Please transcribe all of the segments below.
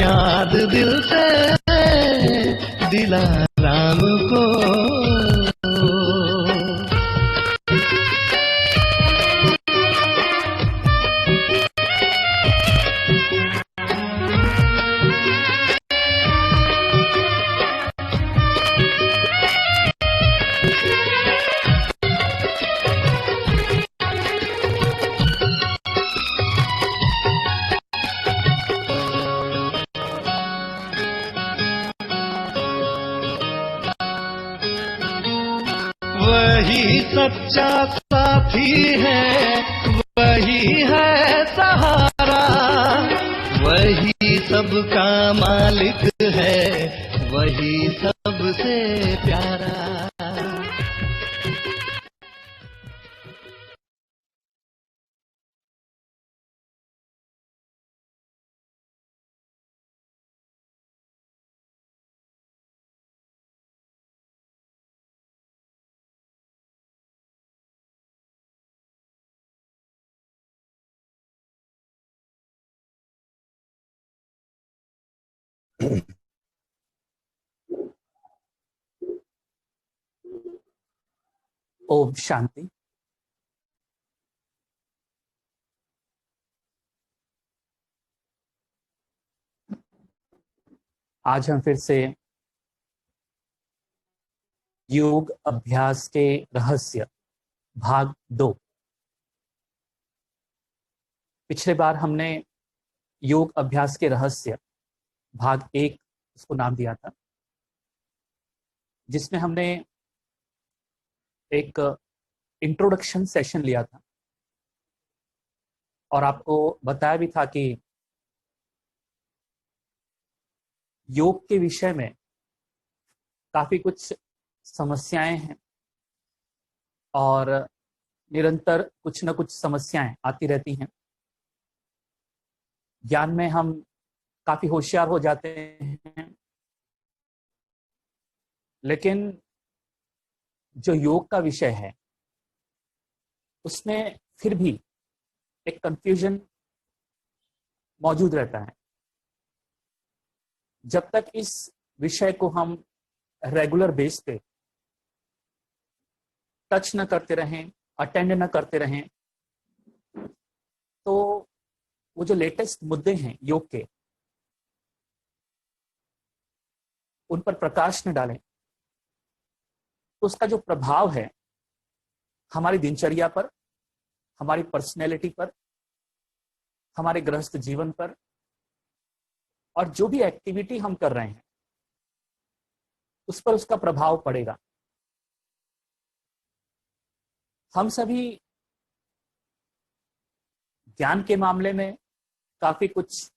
याद दिल से दिलाराम को। वही सच्चा साथी है, वही है सहारा, वही सबका मालिक है, वही सबसे प्यारा। ओम शांति। आज हम फिर से योग अभ्यास के रहस्य भाग 2। पिछले बार हमने योग अभ्यास के रहस्य भाग 1 उसको नाम दिया था, जिसमें हमने एक इंट्रोडक्शन सेशन लिया था और आपको बताया भी था कि योग के विषय में काफी कुछ समस्याएं हैं और निरंतर कुछ न कुछ समस्याएं आती रहती हैं। ज्ञान में हम काफी होशियार हो जाते हैं, लेकिन जो योग का विषय है उसमें फिर भी एक कंफ्यूजन मौजूद रहता है। जब तक इस विषय को हम रेगुलर बेस पे टच न करते रहें, अटेंड न करते रहें, तो वो जो लेटेस्ट मुद्दे हैं योग के, उन पर प्रकाश न डालें तो उसका जो प्रभाव है हमारी दिनचर्या पर, हमारी पर्सनैलिटी पर, हमारे गृहस्थ जीवन पर और जो भी एक्टिविटी हम कर रहे हैं उस पर उसका प्रभाव पड़ेगा। हम सभी ज्ञान के मामले में काफी कुछ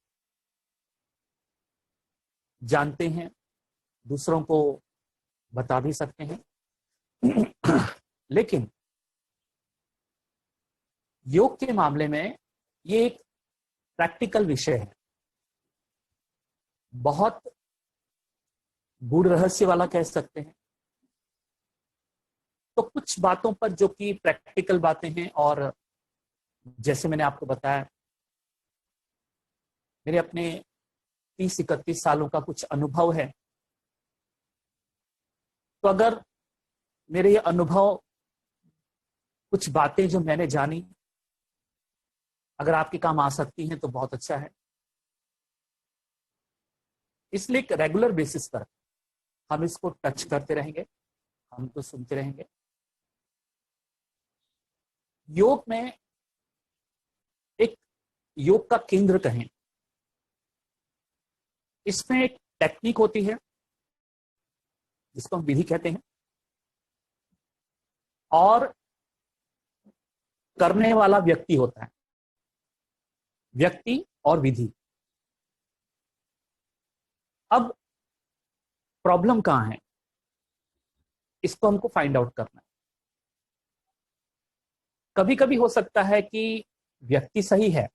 जानते हैं, दूसरों को बता भी सकते हैं, लेकिन योग के मामले में ये एक प्रैक्टिकल विषय है, बहुत गूढ़ रहस्य वाला कह सकते हैं। तो कुछ बातों पर जो कि प्रैक्टिकल बातें हैं, और जैसे मैंने आपको बताया मेरे अपने 30-31 सालों का कुछ अनुभव है, तो अगर मेरे ये अनुभव, कुछ बातें जो मैंने जानी, अगर आपके काम आ सकती हैं तो बहुत अच्छा है। इसलिए एक रेगुलर बेसिस पर हम इसको टच करते रहेंगे, हम तो सुनते रहेंगे। योग में एक योग का केंद्र कहें, इसमें एक टेक्निक होती है जिसको हम विधि कहते हैं, और करने वाला व्यक्ति होता है। व्यक्ति और विधि। अब प्रॉब्लम कहां है, इसको हमको फाइंड आउट करना है। कभी कभी हो सकता है कि व्यक्ति सही है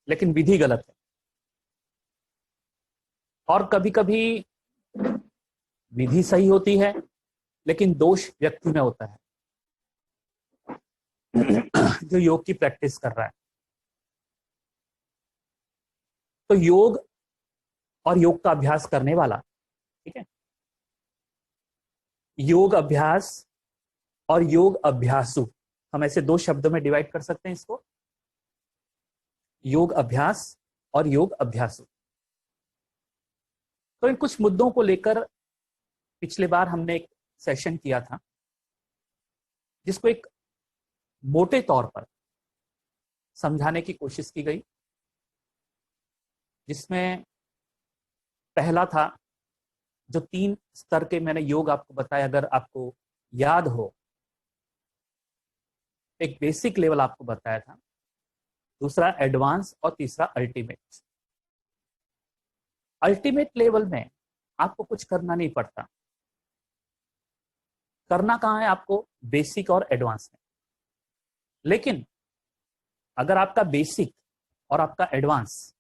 लेकिन विधि गलत है, और कभी कभी विधि सही होती है लेकिन दोष व्यक्ति में होता है जो योग की प्रैक्टिस कर रहा है। तो योग और योग का अभ्यास करने वाला। ठीक है, योग अभ्यास और योग अभ्यासु, हम ऐसे दो शब्दों में डिवाइड कर सकते हैं इसको, योग अभ्यास और योग अभ्यासु। तो इन कुछ मुद्दों को लेकर पिछले बार हमने एक सेशन किया था, जिसको एक मोटे तौर पर समझाने की कोशिश की गई, जिसमें पहला था जो 3 स्तर के मैंने योग आपको बताया, अगर आपको याद हो, एक बेसिक लेवल आपको बताया था, दूसरा एडवांस और तीसरा अल्टीमेट। अल्टीमेट लेवल में आपको कुछ करना नहीं पड़ता, करना कहाँ है आपको, बेसिक और एडवांस में। लेकिन अगर आपका बेसिक और आपका एडवांस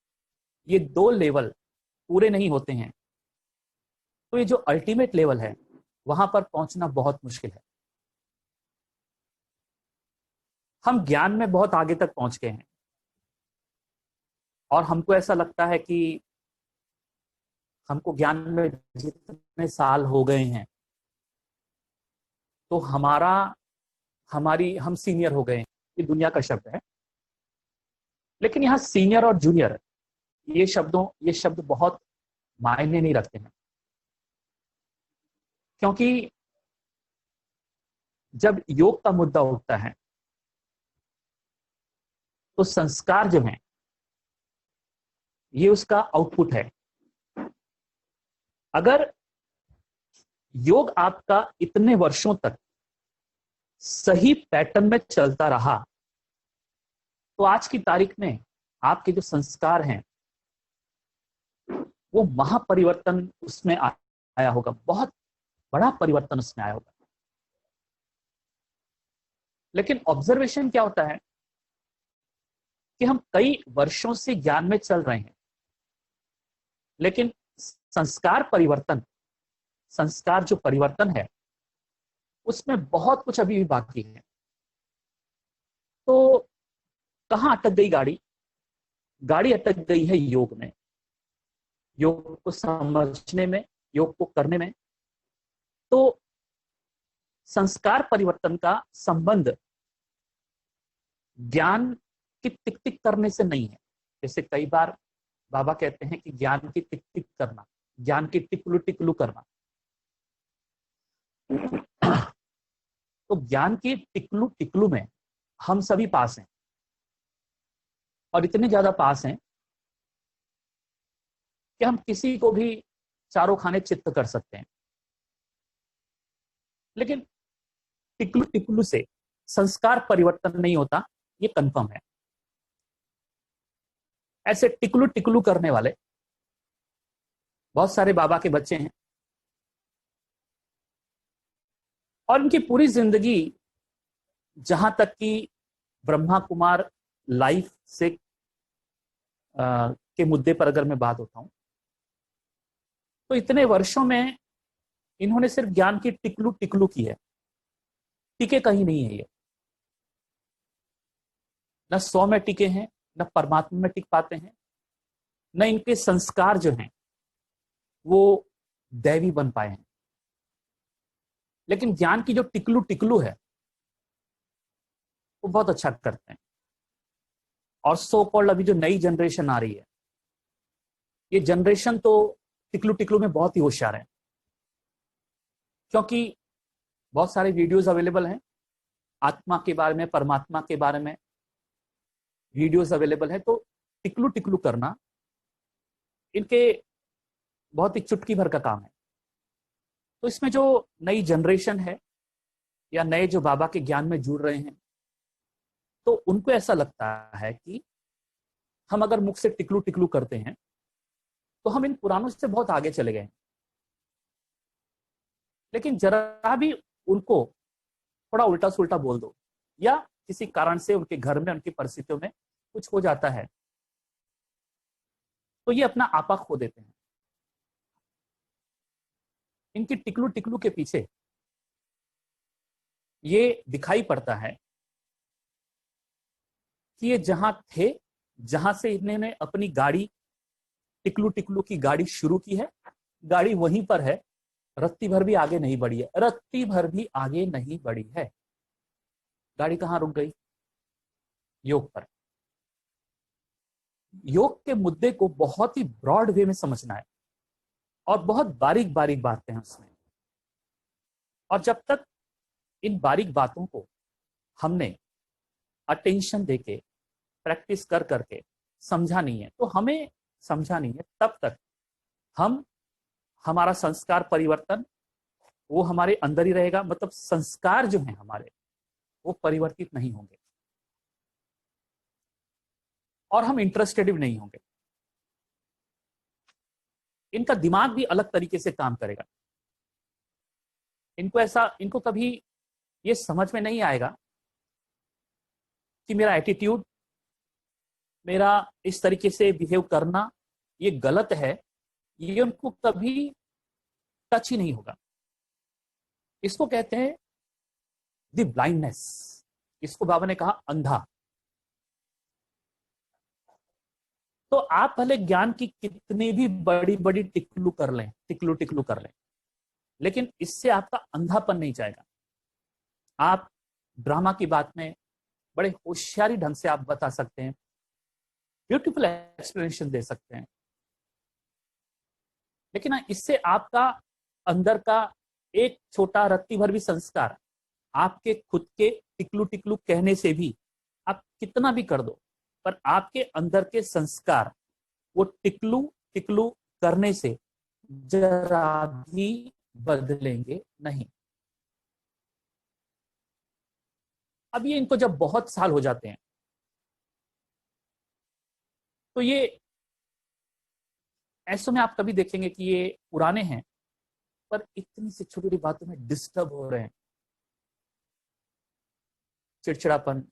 ये 2 लेवल पूरे नहीं होते हैं, तो ये जो अल्टीमेट लेवल है वहां पर पहुंचना बहुत मुश्किल है। हम ज्ञान में बहुत आगे तक पहुंच गए हैं और हमको ऐसा लगता है कि हमको ज्ञान में जितने साल हो गए हैं तो हम सीनियर हो गए हैं, ये दुनिया का शब्द है। लेकिन यहां सीनियर और जूनियर ये शब्द बहुत मायने नहीं रखते हैं, क्योंकि जब योग का मुद्दा उठता है तो संस्कार जो है ये उसका आउटपुट है। अगर योग आपका इतने वर्षों तक सही पैटर्न में चलता रहा तो आज की तारीख में आपके जो संस्कार हैं वो महापरिवर्तन उसमें आया होगा, बहुत बड़ा परिवर्तन उसमें आया होगा। लेकिन ऑब्जर्वेशन क्या होता है कि हम कई वर्षों से ज्ञान में चल रहे हैं, लेकिन संस्कार जो परिवर्तन है उसमें बहुत कुछ अभी भी बाकी है। तो कहां अटक गई गाड़ी अटक गई है योग में, योग को समझने में, योग को करने में। तो संस्कार परिवर्तन का संबंध ज्ञान की टिक टिक करने से नहीं है। जैसे कई बार बाबा कहते हैं कि ज्ञान की टिक टिक करना, ज्ञान की टिकलू टिकलू करना। तो ज्ञान की टिकलू टिकलू में हम सभी पास हैं, और इतने ज्यादा पास हैं कि हम किसी को भी चारों खाने चित्त कर सकते हैं। लेकिन टिकलू टिकलू से संस्कार परिवर्तन नहीं होता, ये कंफर्म है। ऐसे टिकलू टिकलू करने वाले बहुत सारे बाबा के बच्चे हैं, और इनकी पूरी जिंदगी, जहां तक कि ब्रह्मा कुमार लाइफ से के मुद्दे पर अगर मैं बात होता हूं, तो इतने वर्षों में इन्होंने सिर्फ ज्ञान की टिकलू टिकलू की है, टिके कहीं नहीं है। ये न 100 में टिके हैं, न परमात्मा में टिक पाते हैं, न इनके संस्कार जो हैं वो दैवी बन पाए हैं। लेकिन ज्ञान की जो टिकलू टिकलू है वो बहुत अच्छा करते हैं। और सो कॉल्ड अभी जो नई जनरेशन आ रही है, ये जनरेशन तो टिकलू टिकलू में बहुत ही होशियार है, क्योंकि बहुत सारे वीडियोस अवेलेबल हैं आत्मा के बारे में, परमात्मा के बारे में वीडियोस अवेलेबल है। तो टिकलू टिकलू करना इनके बहुत ही चुटकी भर का काम है। तो इसमें जो नई जनरेशन है या नए जो बाबा के ज्ञान में जुड़ रहे हैं, तो उनको ऐसा लगता है कि हम अगर मुख से टिकलू टिकलू करते हैं तो हम इन पुरानों से बहुत आगे चले गए हैं। लेकिन जरा भी उनको थोड़ा उल्टा सुल्टा बोल दो, या किसी कारण से उनके घर में, उनकी परिस्थितियों में कुछ हो जाता है, तो ये अपना आपा खो देते हैं। इनकी टिकलू टिकलू के पीछे ये दिखाई पड़ता है कि ये जहां थे, जहां से इन्होंने अपनी गाड़ी टिकलू टिकलू की गाड़ी शुरू की है, गाड़ी वहीं पर है, रत्ती भर भी आगे नहीं बढ़ी है, रत्ती भर भी आगे नहीं बढ़ी है। गाड़ी कहां रुक गई? योग पर। योग के मुद्दे को बहुत ही ब्रॉड वे में समझना है और बहुत बारीक बारीक बातें हैं उसमें। और जब तक इन बारीक बातों को हमने अटेंशन देके प्रैक्टिस कर करके समझा नहीं है, तो हमें समझा नहीं है, तब तक हम हमारा संस्कार परिवर्तन वो हमारे अंदर ही रहेगा, मतलब संस्कार जो है हमारे वो परिवर्तित नहीं होंगे और हम इंटरेस्टेड भी नहीं होंगे। इनका दिमाग भी अलग तरीके से काम करेगा। इनको कभी ये समझ में नहीं आएगा कि मेरा एटीट्यूड, मेरा इस तरीके से बिहेव करना ये गलत है, ये उनको कभी टच ही नहीं होगा। इसको कहते हैं द ब्लाइंडनेस। इसको बाबा ने कहा अंधा। तो आप भले ज्ञान की कितनी भी बड़ी बड़ी टिकलू कर लें, टिकलू कर लें, लेकिन इससे आपका अंधापन नहीं जाएगा। आप ड्रामा की बात में बड़े होशियारी ढंग से आप बता सकते हैं, ब्यूटीफुल एक्सप्लेनेशन दे सकते हैं, लेकिन इससे आपका अंदर का एक छोटा रत्ती भर भी संस्कार आपके खुद के टिकलू टिकलू कहने से भी आप कितना भी कर दो, पर आपके अंदर के संस्कार वो टिकलू टिकलू करने से जरा भी बदलेंगे नहीं। अब ये इनको जब बहुत साल हो जाते हैं तो ये ऐसों में आप कभी देखेंगे कि ये पुराने हैं पर इतनी सी छोटी छोटी बातों में डिस्टर्ब हो रहे हैं। चिड़चिड़ापन,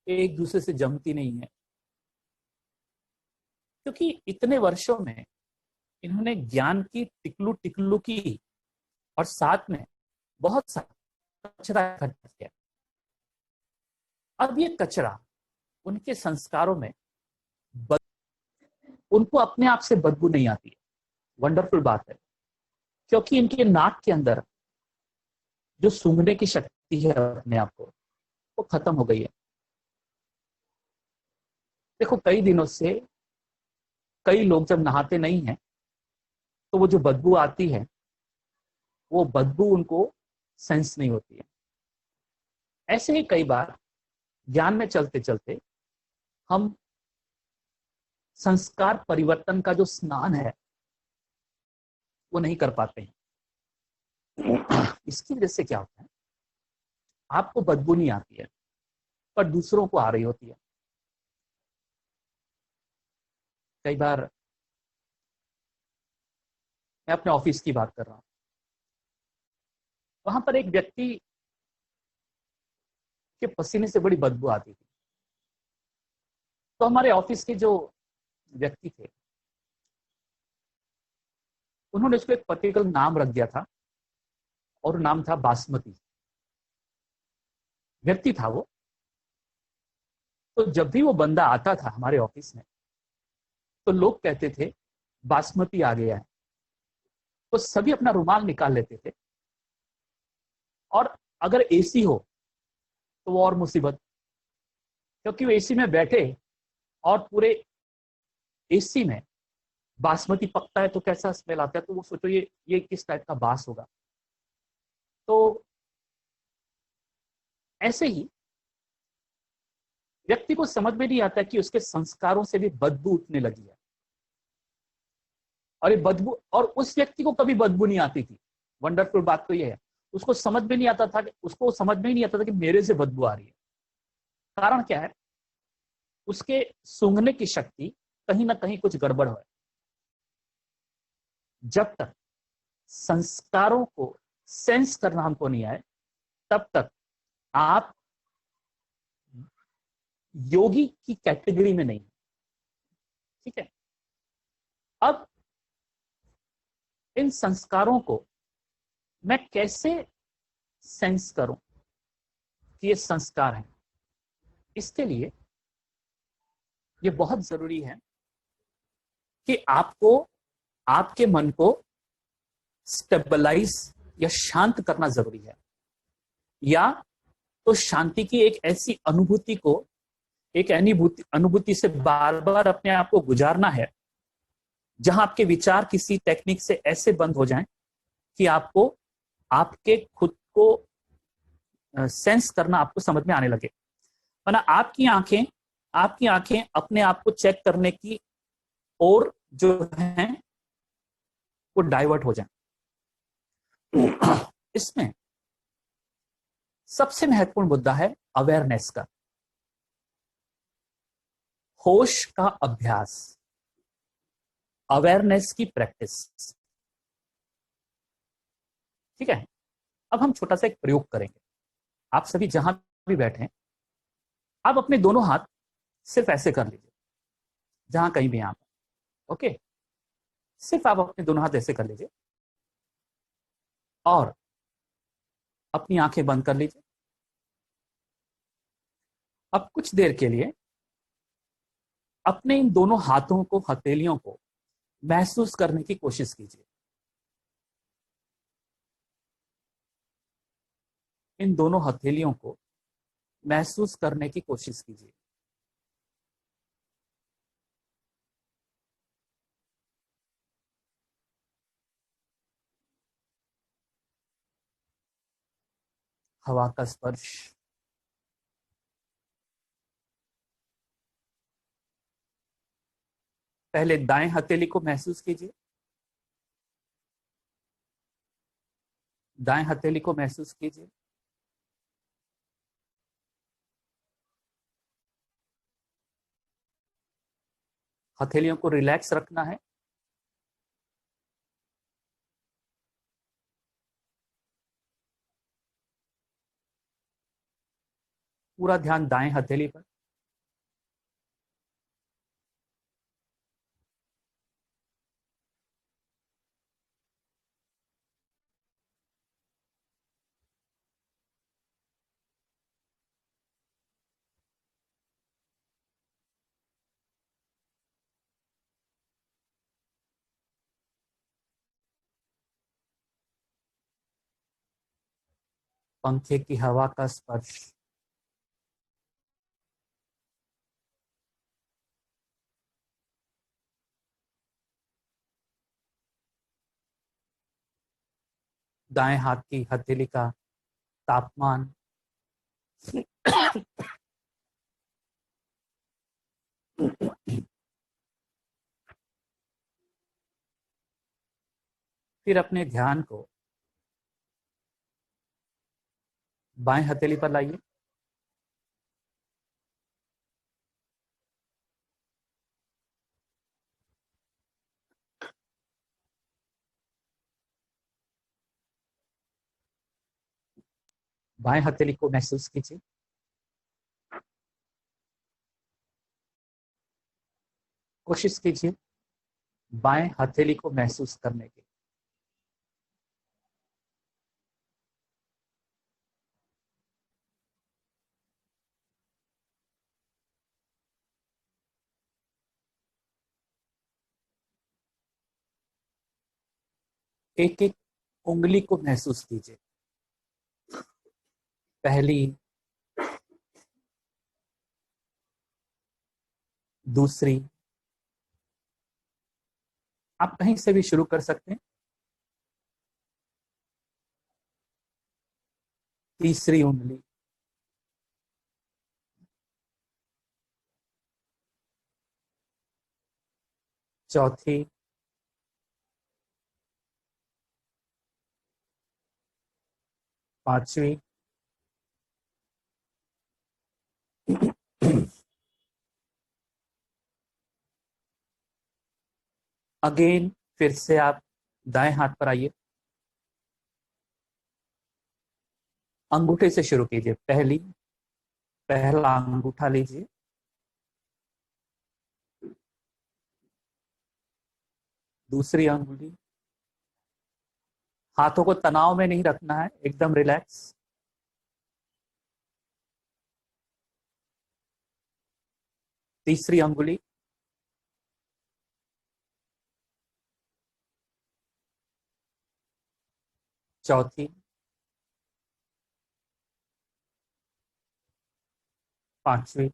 एक दूसरे से जमती नहीं है, क्योंकि इतने वर्षों में इन्होंने ज्ञान की टिकलू टिकलू की और साथ में बहुत सारा कचरा इकट्ठा किया। अब ये कचरा उनके संस्कारों में उनको अपने आप से बदबू नहीं आती है। वंडरफुल बात है, क्योंकि इनके नाक के अंदर जो सूंघने की शक्ति है अपने आप को, वो खत्म हो गई है। देखो, कई दिनों से कई लोग जब नहाते नहीं हैं तो वो जो बदबू आती है वो बदबू उनको सेंस नहीं होती है। ऐसे ही कई बार ज्ञान में चलते चलते हम संस्कार परिवर्तन का जो स्नान है वो नहीं कर पाते हैं। इसकी वजह से क्या होता है, आपको बदबू नहीं आती है पर दूसरों को आ रही होती है। कई बार मैं अपने ऑफिस की बात कर रहा हूं, वहां पर एक व्यक्ति के पसीने से बड़ी बदबू आती थी। तो हमारे ऑफिस के जो व्यक्ति थे उन्होंने उसको एक पर्टिकुलर नाम रख दिया था और नाम था बासमती। व्यक्ति था वो। तो जब भी वो बंदा आता था हमारे ऑफिस में तो लोग कहते थे बासमती आ गया है। तो सभी अपना रुमाल निकाल लेते थे, और अगर एसी हो तो वो और मुसीबत, क्योंकि वो एसी में बैठे और पूरे एसी में बासमती पकता है तो कैसा स्मेल आता है, तो वो सोचो ये किस टाइप का बास होगा। तो ऐसे ही व्यक्ति को समझ में नहीं आता कि उसके संस्कारों से भी बदबू उठने लगी है। और ये बदबू, और उस व्यक्ति को कभी बदबू नहीं आती थी। वंडरफुल बात तो ये है, उसको समझ में नहीं आता था कि मेरे से बदबू आ रही है। कारण क्या है, उसके सूंघने की शक्ति कहीं ना कहीं कुछ गड़बड़ है। जब तक संस्कारों को सेंस करना हमको नहीं आए तब तक आप योगी की कैटेगरी में नहीं। ठीक है, अब इन संस्कारों को मैं कैसे सेंस करूं कि ये संस्कार हैं, इसके लिए ये बहुत जरूरी है कि आपको आपके मन को स्टेबलाइज या शांत करना जरूरी है, या तो शांति की एक ऐसी अनुभूति को, एक अनुभूति से बार बार अपने आप को गुजारना है जहां आपके विचार किसी टेक्निक से ऐसे बंद हो जाएं कि आपको आपके खुद को सेंस करना आपको समझ में आने लगे। वरना आपकी आंखें अपने आप को चेक करने की और जो है वो डाइवर्ट हो जाए। इसमें सबसे महत्वपूर्ण मुद्दा है अवेयरनेस का, होश का अभ्यास, अवेयरनेस की प्रैक्टिस। ठीक है, अब हम छोटा सा एक प्रयोग करेंगे। आप सभी जहां भी बैठे हैं, आप अपने दोनों हाथ सिर्फ ऐसे कर लीजिए, जहां कहीं भी आप, ओके, सिर्फ आप अपने दोनों हाथ ऐसे कर लीजिए और अपनी आंखें बंद कर लीजिए। अब कुछ देर के लिए अपने इन दोनों हाथों को, हथेलियों को महसूस करने की कोशिश कीजिए। इन दोनों हथेलियों को महसूस करने की कोशिश कीजिए। हवा का स्पर्श, पहले दाएं हथेली को महसूस कीजिए, दाएं हथेली को महसूस कीजिए, हथेलियों को रिलैक्स रखना है। पूरा ध्यान दाएं हथेली पर। पंखे की हवा का स्पर्श, दाएं हाथ की हथेली का तापमान, फिर अपने ध्यान को बाएं हथेली पर लाइए। बाएं हथेली को महसूस कीजिए। कोशिश कीजिए बाएं हथेली को महसूस करने की। एक एक उंगली को महसूस कीजिए, पहली, दूसरी, आप कहीं से भी शुरू कर सकते हैं। तीसरी उंगली, चौथी, पांचवी, अगेन फिर से आप दाएं हाथ पर आइए, अंगूठे से शुरू कीजिए। पहला अंगूठा लीजिए, दूसरी अंगुली, हाथों को तनाव में नहीं रखना है, एकदम रिलैक्स। तीसरी अंगुली, चौथी, पांचवी,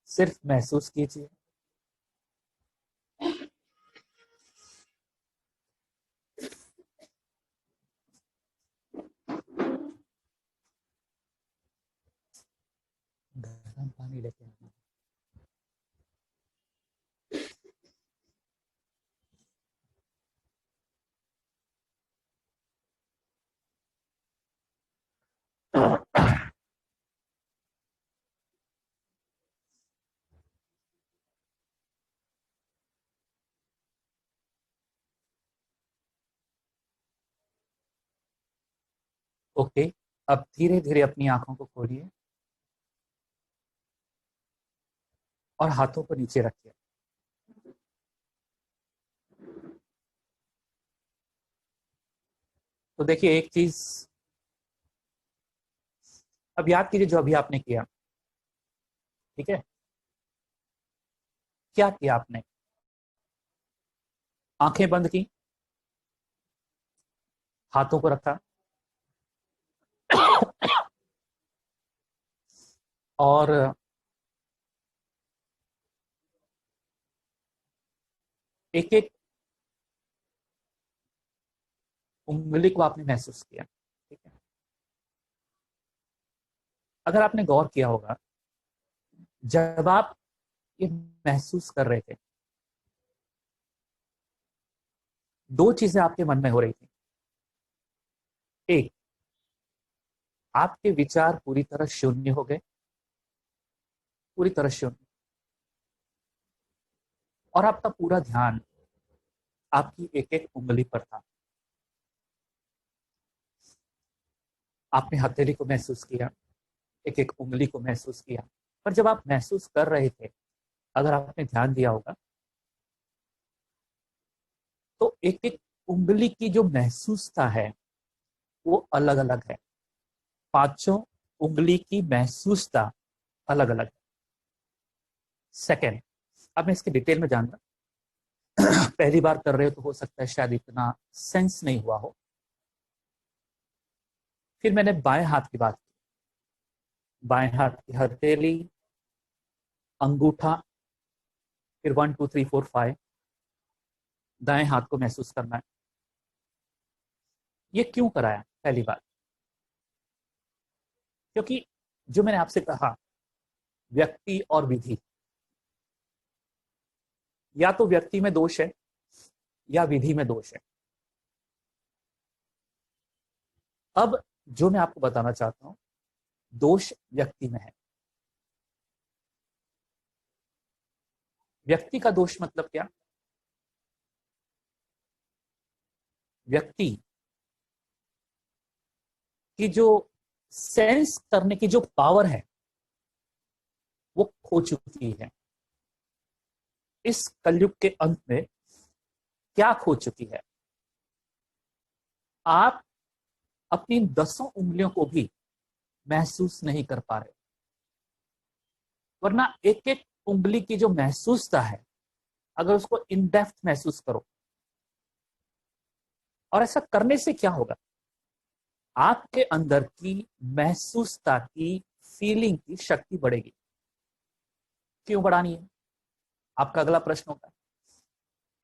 सिर्फ महसूस कीजिए। गर्म पानी लेके आना। ओके, अब धीरे धीरे अपनी आंखों को खोलिए और हाथों को नीचे रखिए। तो देखिए एक चीज अब याद कीजिए जो अभी आपने किया, ठीक है? क्या किया आपने? आंखें बंद की, हाथों को रखा और एक एक उंगली को आपने महसूस किया, ठीक है? अगर आपने गौर किया होगा, जब आप ये महसूस कर रहे थे, दो चीजें आपके मन में हो रही थी। एक, आपके विचार पूरी तरह शून्य हो गए, पूरी तरह शून्य, और आपका पूरा ध्यान आपकी एक एक उंगली पर था। आपने हथेली को महसूस किया, एक एक उंगली को महसूस किया। पर जब आप महसूस कर रहे थे, अगर आपने ध्यान दिया होगा, तो एक एक उंगली की जो महसूसता है वो अलग अलग है। पांचों उंगली की महसूसता अलग अलग है। सेकेंड, अब मैं इसके डिटेल में जानना, पहली बार कर रहे हो तो हो सकता है शायद इतना सेंस नहीं हुआ हो। फिर मैंने बाएं हाथ की बात की, बाएं हाथ की हथेली, अंगूठा, फिर 1 2 3 4 5 दाएं हाथ को महसूस करना है। ये क्यों कराया? पहली बात, क्योंकि जो मैंने आपसे कहा, व्यक्ति और विधि, या तो व्यक्ति में दोष है या विधि में दोष है। अब जो मैं आपको बताना चाहता हूं, दोष व्यक्ति में है। व्यक्ति का दोष मतलब क्या? व्यक्ति की जो सेंस करने की जो पावर है वो खो चुकी है। इस कलयुग के अंत में क्या खो चुकी है? आप अपनी 10 उंगलियों को भी महसूस नहीं कर पा रहे, वरना एक एक उंगली की जो महसूसता है, अगर उसको इन डेप्थ महसूस करो, और ऐसा करने से क्या होगा? आपके अंदर की महसूसता की, फीलिंग की शक्ति बढ़ेगी। क्यों बढ़ानी है? आपका अगला प्रश्न होगा,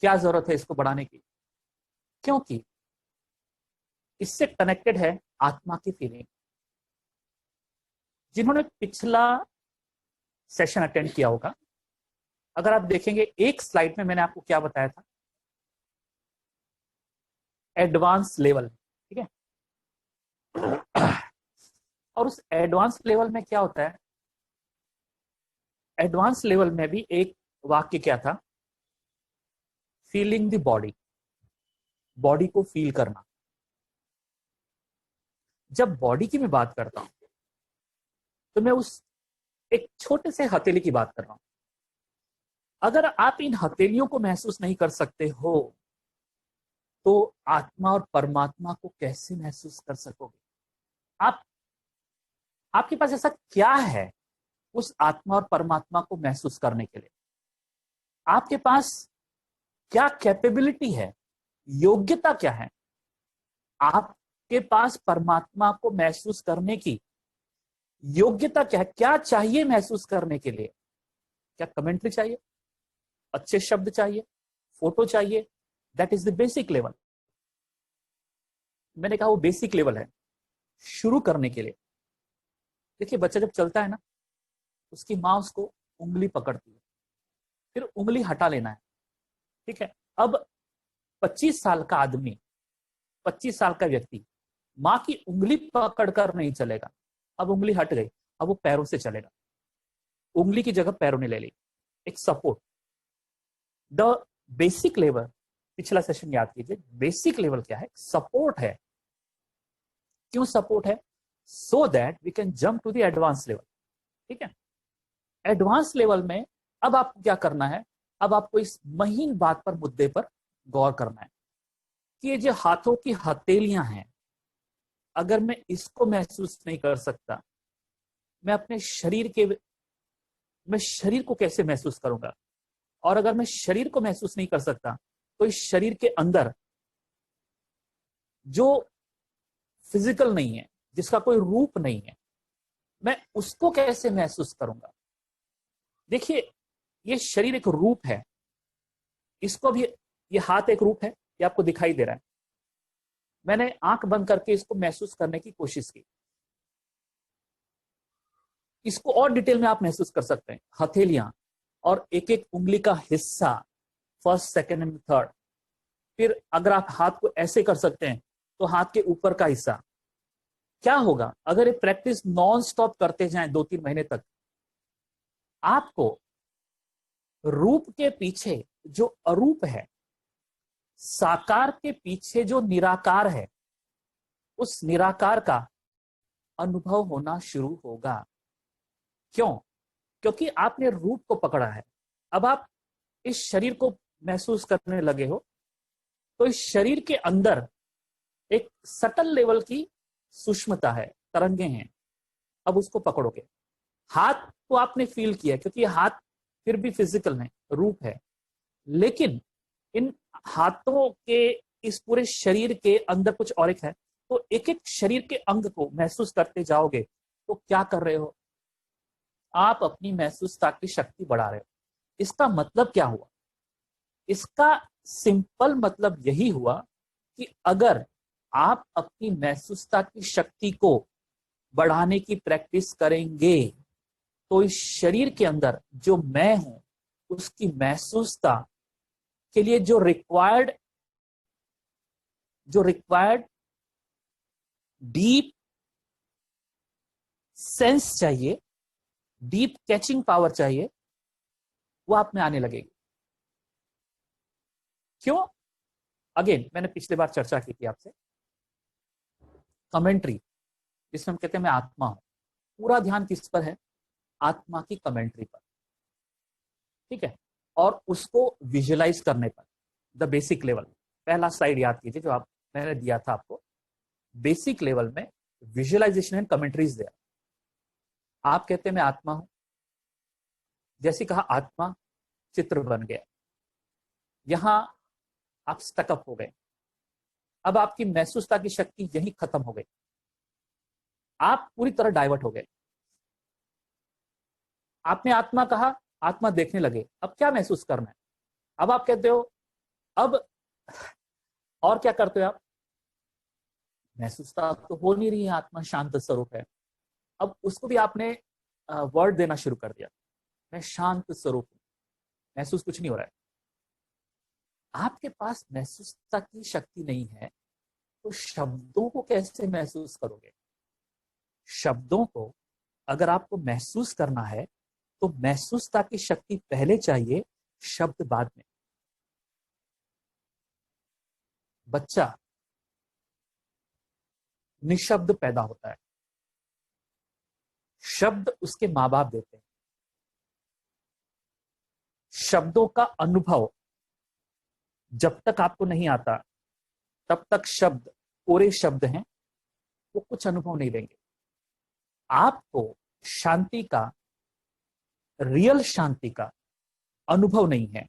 क्या जरूरत है इसको बढ़ाने की? क्योंकि इससे कनेक्टेड है आत्मा की फीलिंग। जिन्होंने पिछला सेशन अटेंड किया होगा, अगर आप देखेंगे एक स्लाइड में मैंने आपको क्या बताया था, एडवांस लेवल, ठीक है? और उस एडवांस लेवल में क्या होता है? एडवांस लेवल में भी एक वाक्य क्या था, फीलिंग द बॉडी, बॉडी को फील करना। जब बॉडी की मैं बात करता हूं तो मैं उस एक छोटे से हथेली की बात कर रहा हूं। अगर आप इन हथेलियों को महसूस नहीं कर सकते हो तो आत्मा और परमात्मा को कैसे महसूस कर सकोगे? आप आपके पास ऐसा क्या है उस आत्मा और परमात्मा को महसूस करने के लिए? आपके पास क्या कैपेबिलिटी है, योग्यता क्या है आपके पास परमात्मा को महसूस करने की? योग्यता क्या है? क्या चाहिए महसूस करने के लिए? क्या कमेंट्री चाहिए, अच्छे शब्द चाहिए, फोटो चाहिए? That is the basic level. मैंने कहा वो बेसिक लेवल है शुरू करने के लिए। देखिए, बच्चा जब चलता है ना, उसकी माँ उसको उंगली पकड़ती है, फिर उंगली हटा लेना है, ठीक है। अब 25 साल का आदमी, 25 साल का व्यक्ति माँ की उंगली पकड़कर नहीं चलेगा। अब उंगली हट गई, अब वो पैरों से चलेगा। उंगली की जगह पैरों ने ले ली, एक सपोर्ट। द बेसिक लेवल, पिछला सेशन याद कीजिए, बेसिक लेवल क्या है? सपोर्ट है। क्यों सपोर्ट है? So that we can jump to the advance level, ठीक है। एडवांस लेवल में अब आपको क्या करना है? अब आपको इस महीन बात पर, मुद्दे पर गौर करना है कि ये जो हाथों की हथेलियां हैं, अगर मैं इसको महसूस नहीं कर सकता, मैं अपने मैं शरीर को कैसे महसूस करूंगा? और अगर मैं शरीर को महसूस नहीं कर सकता तो इस शरीर के अंदर जो फिजिकल नहीं है, जिसका कोई रूप नहीं है, मैं उसको कैसे महसूस करूंगा? देखिए, ये शरीर एक रूप है, इसको भी, ये हाथ एक रूप है, ये आपको दिखाई दे रहा है। मैंने आंख बंद करके इसको महसूस करने की कोशिश की। इसको और डिटेल में आप महसूस कर सकते हैं, हथेलियां और एक एक उंगली का हिस्सा, फर्स्ट, सेकंड एंड थर्ड। फिर अगर आप हाथ को ऐसे कर सकते हैं तो हाथ के ऊपर का हिस्सा। क्या होगा अगर ये प्रैक्टिस नॉन स्टॉप करते जाएं 2-3 महीने तक? आपको रूप के पीछे जो अरूप है, साकार के पीछे जो निराकार है, उस निराकार का अनुभव होना शुरू होगा। क्यों? क्योंकि आपने रूप को पकड़ा है। अब आप इस शरीर को महसूस करने लगे हो, तो इस शरीर के अंदर एक सटल लेवल की सूक्ष्मता है, तरंगे हैं। अब उसको पकड़ोगे। हाथ को आपने फील किया क्योंकि हाथ फिर भी फिजिकल है, रूप है, लेकिन इन हाथों के इस पूरे शरीर के अंदर कुछ और एक है। तो एक एक शरीर के अंग को महसूस करते जाओगे तो क्या कर रहे हो? आप अपनी महसूसता की शक्ति बढ़ा रहे हो। इसका मतलब क्या हुआ? इसका सिंपल मतलब यही हुआ कि अगर आप अपनी महसूसता की शक्ति को बढ़ाने की प्रैक्टिस करेंगे तो इस शरीर के अंदर जो मैं हूं, उसकी महसूसता के लिए जो रिक्वायर्ड डीप सेंस चाहिए, डीप कैचिंग पावर चाहिए, वो आप में आने लगेगी। क्यों? अगेन, मैंने पिछली बार चर्चा की थी आपसे, कमेंट्री, जिसमें हम कहते हैं मैं आत्मा हूं। पूरा ध्यान किस पर है? आत्मा की कमेंट्री पर, ठीक है, और उसको विजुअलाइज करने पर। द बेसिक लेवल, पहला स्लाइड याद कीजिए जो मैंने दिया था आपको। बेसिक लेवल में विजुअलाइजेशन एंड कमेंट्रीज दिया। आप कहते हैं मैं आत्मा हूं, जैसे कहा आत्मा, चित्र बन गया। यहां आप स्टकअप हो गए। अब आपकी महसूसता की शक्ति यही खत्म हो गई, आप पूरी तरह डाइवर्ट हो गए। आपने आत्मा कहा, आत्मा देखने लगे। अब क्या महसूस करना है? अब आप कहते हो, अब और क्या करते हो आप? महसूसता तो हो नहीं रही है, आत्मा शांत स्वरूप है। अब उसको भी आपने वर्ड देना शुरू कर दिया, मैं शांत स्वरूप हूं, महसूस कुछ नहीं हो रहा है। आपके पास महसूसता की शक्ति नहीं है तो शब्दों को कैसे महसूस करोगे? शब्दों को अगर आपको महसूस करना है तो महसूसता की शक्ति पहले चाहिए, शब्द बाद में। बच्चा निशब्द पैदा होता है, शब्द उसके माँ बाप देते हैं। शब्दों का अनुभव जब तक आपको नहीं आता तब तक शब्द कोरे शब्द हैं, वो कुछ अनुभव नहीं देंगे आपको। शांति का, रियल शांति का अनुभव नहीं है।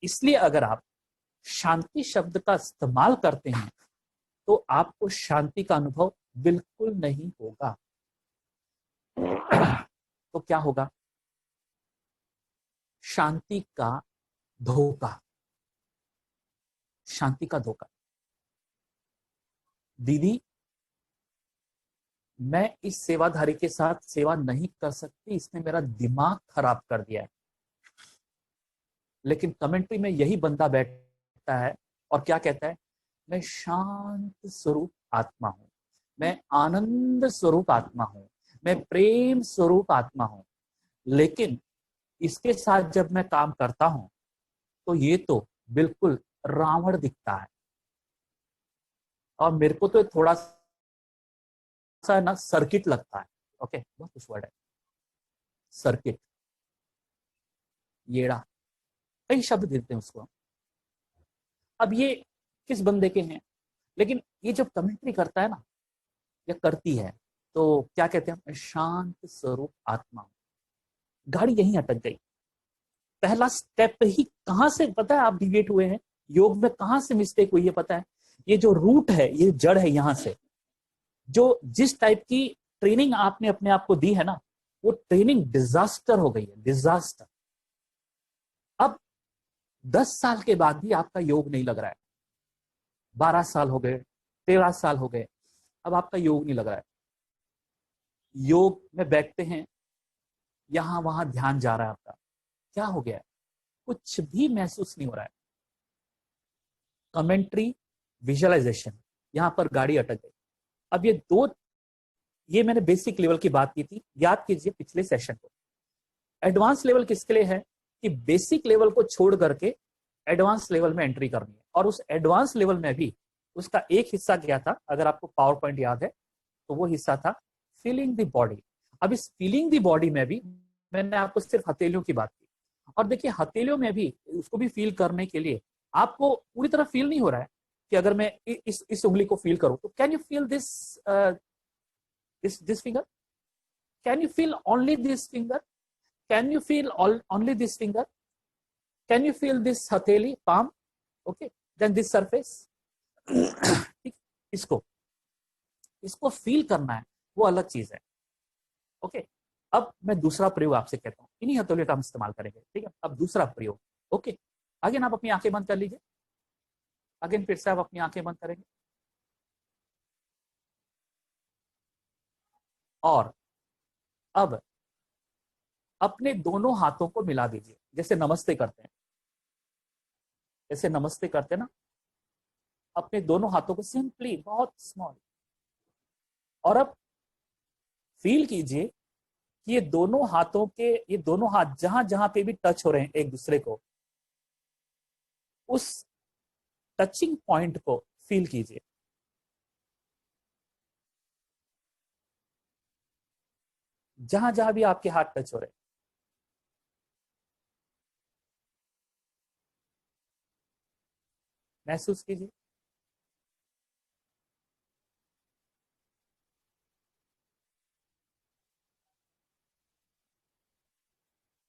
इसलिए अगर आप शांति शब्द का इस्तेमाल करते हैं तो आपको शांति का अनुभव बिल्कुल नहीं होगा। तो क्या होगा? शांति का धोखा, शांति का धोखा। दीदी, मैं इस सेवाधारी के साथ सेवा नहीं कर सकती, इसने मेरा दिमाग खराब कर दिया है। लेकिन कमेंट्री में यही बंदा बैठता है और क्या कहता है? मैं शांत स्वरूप आत्मा हूं, मैं आनंद स्वरूप आत्मा हूं, मैं प्रेम स्वरूप आत्मा हूं। लेकिन इसके साथ जब मैं काम करता हूं तो ये तो बिल्कुल रावण दिखता है और मेरे को तो थोड़ा सा ना सर्किट लगता है। ओके, बहुत कुछ वर्ड है, सर्किट, येड़ा, कई शब्द देते हैं उसको। अब ये किस बंदे के हैं? लेकिन ये जब कमेंट्री करता है ना या करती है तो क्या कहते हैं? मैं शांत स्वरूप आत्मा हूं। गाड़ी यहीं अटक गई। पहला स्टेप ही कहां से पता है आप डिविएट हुए हैं? योग में कहां से मिस्टेक हुई है पता है? ये जो रूट है, ये जड़ है, यहां से जो जिस टाइप की ट्रेनिंग आपने अपने आप को दी है ना, वो ट्रेनिंग डिजास्टर हो गई है, डिजास्टर। अब 10 साल के बाद भी आपका योग नहीं लग रहा है, 12 साल हो गए, 13 साल हो गए, अब आपका योग नहीं लग रहा है। योग में बैठते हैं, यहां वहां ध्यान जा रहा है आपका, क्या हो गया है? कुछ भी महसूस नहीं हो रहा है। कमेंट्री, विजुअलाइजेशन, यहां पर गाड़ी अटक गई। अब ये मैंने बेसिक लेवल की बात की थी, याद कीजिए पिछले सेशन को। एडवांस लेवल किसके लिए है? कि बेसिक लेवल को छोड़ करके एडवांस लेवल में एंट्री करनी है। और उस एडवांस लेवल में भी उसका एक हिस्सा क्या था? अगर आपको पावर पॉइंट याद है तो वो हिस्सा था फीलिंग द बॉडी। अब इस फीलिंग द बॉडी में भी मैंने आपको सिर्फ हथेलियों की बात की। और देखिए, हथेलियों में भी उसको भी फील करने के लिए आपको पूरी तरह फील नहीं हो रहा है कि अगर मैं इस उंगली को फील करूं तो can you feel this finger? Can you feel only this finger? Can you feel only this finger? Can you feel this हथेली, palm? Okay, then this surface. ठीक, इसको फील करना है, वो अलग चीज है। ओके, अब मैं दूसरा प्रयोग आपसे कहता हूं, इन्हीं हथेलियों का हम इस्तेमाल करेंगे। ठीक है, अब दूसरा प्रयोग। ओके, अगेन आप अपनी आंखें बंद कर लीजिए। अगेन फिर से आप अपनी आंखें बंद करेंगे और अब अपने दोनों हाथों को मिला दीजिए, जैसे नमस्ते करते हैं, जैसे नमस्ते करते हैं ना, अपने दोनों हाथों को सिंपली, बहुत स्मॉल। और अब फील कीजिए कि ये दोनों हाथ जहां जहां पे भी टच हो रहे हैं एक दूसरे को, उस टचिंग पॉइंट को फील कीजिए। जहां जहां भी आपके हाथ टच हो रहे हैं, महसूस कीजिए।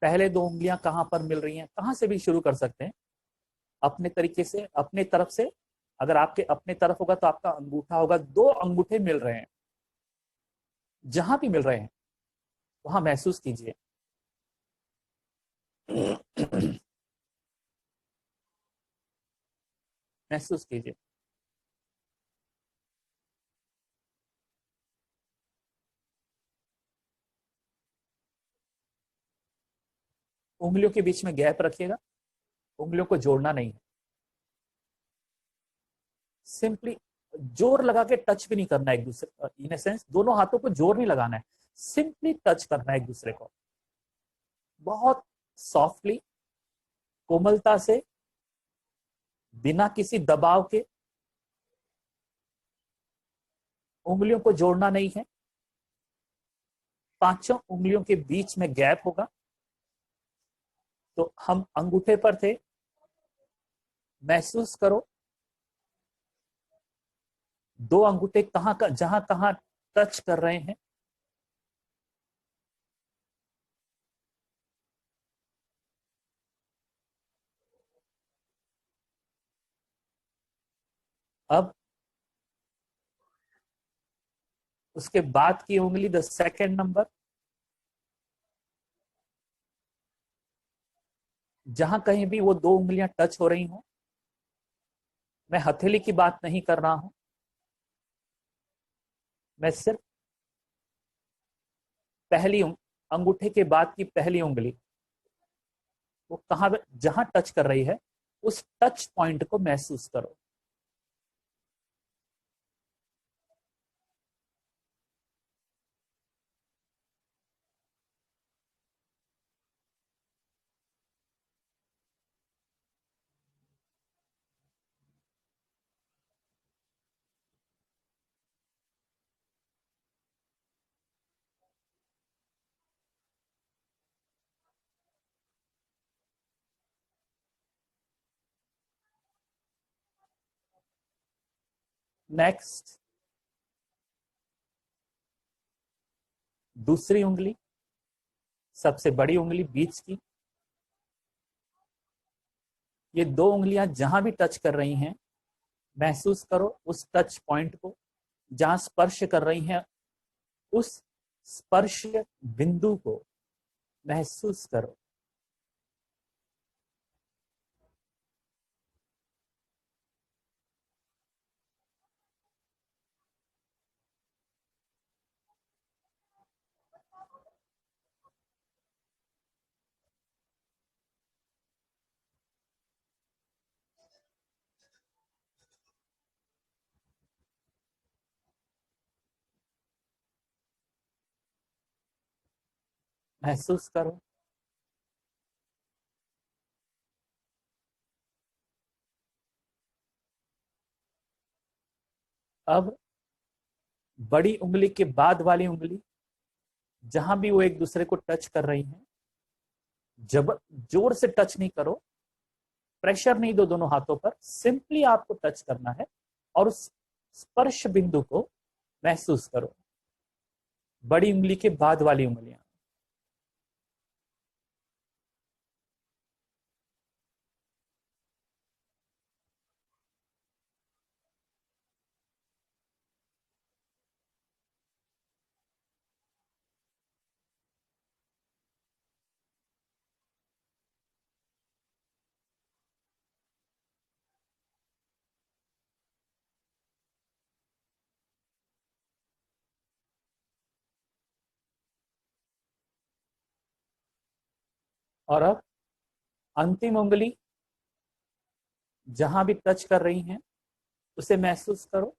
पहले 2 उंगलियां कहां पर मिल रही हैं, कहां से भी शुरू कर सकते हैं अपने तरीके से, अपने तरफ से। अगर आपके अपने तरफ होगा तो आपका अंगूठा होगा, 2 अंगूठे मिल रहे हैं, जहां भी मिल रहे हैं वहां महसूस कीजिए। महसूस कीजिए। उंगलियों के बीच में गैप रखिएगा, उंगलियों को जोड़ना नहीं है। सिंपली जोर लगा के टच भी नहीं करना एक दूसरे, इन सेंस दोनों हाथों को जोर नहीं लगाना है, सिंपली टच करना है एक दूसरे को। बहुत सॉफ्टली, कोमलता से, बिना किसी दबाव के उंगलियों को जोड़ना नहीं है। पांचों उंगलियों के बीच में गैप होगा। तो हम अंगूठे पर थे, महसूस करो दो अंगूठे कहां का जहां कहां टच कर रहे हैं। अब उसके बाद की उंगली, द सेकेंड नंबर, जहां कहीं भी वो दो उंगलियां टच हो रही हो, मैं हथेली की बात नहीं कर रहा हूं, मैं सिर्फ पहली अंगूठे के बाद की पहली उंगली वो कहां जहां टच कर रही है, उस टच पॉइंट को महसूस करो। नेक्स्ट, दूसरी उंगली, सबसे बड़ी उंगली बीच की, ये दो उंगलियां जहां भी टच कर रही हैं, महसूस करो उस टच पॉइंट को। जहां स्पर्श कर रही हैं, उस स्पर्श बिंदु को महसूस करो। महसूस करो। अब बड़ी उंगली के बाद वाली उंगली, जहां भी वो एक दूसरे को टच कर रही हैं, जब जोर से टच नहीं करो, प्रेशर नहीं दो दोनों हाथों पर, सिंपली आपको टच करना है और उस स्पर्श बिंदु को महसूस करो। बड़ी उंगली के बाद वाली उंगलियां। और अब अंतिम उंगली, जहां भी टच कर रही हैं, उसे महसूस करो।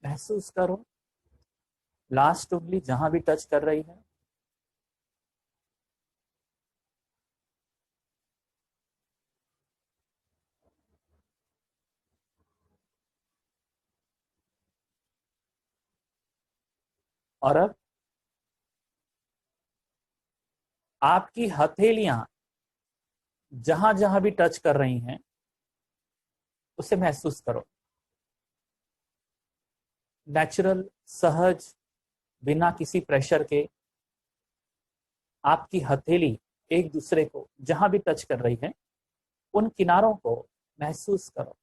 महसूस करो लास्ट उंगली जहां भी टच कर रही है। और अब आपकी हथेलियां जहां जहां भी टच कर रही हैं, उसे महसूस करो। नेचुरल, सहज, बिना किसी प्रेशर के आपकी हथेली एक दूसरे को जहां भी टच कर रही है, उन किनारों को महसूस करो।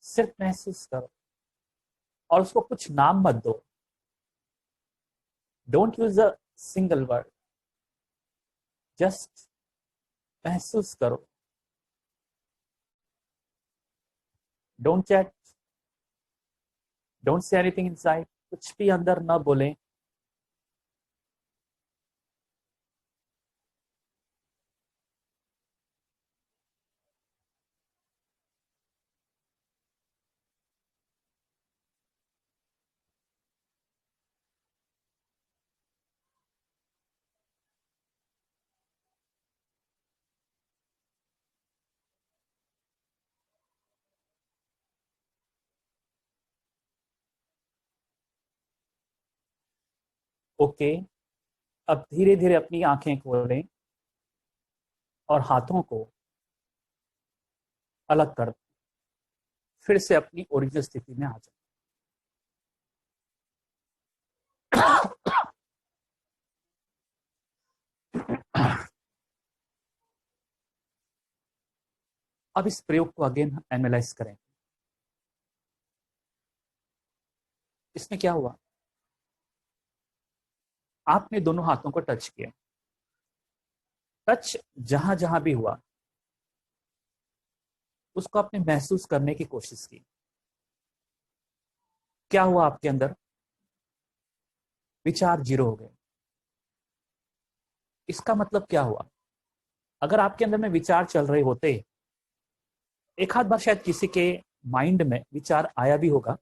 सिर्फ महसूस करो और उसको कुछ नाम मत दो। Don't use a single word, just महसूस करो। Don't chat, don't say anything inside, कुछ भी अंदर न बोलें। ओके, अब धीरे धीरे अपनी आंखें खोलें और हाथों को अलग कर दें। फिर से अपनी ओरिजिनल स्थिति में आ जाए। अब इस प्रयोग को अगेन एनालाइज करें। इसमें क्या हुआ? आपने दोनों हाथों को टच किया। टच जहां जहां भी हुआ उसको आपने महसूस करने की कोशिश की। क्या हुआ आपके अंदर? विचार जीरो हो गए। इसका मतलब क्या हुआ? अगर आपके अंदर में विचार चल रहे होते, एक आध बार शायद किसी के माइंड में विचार आया भी होगा,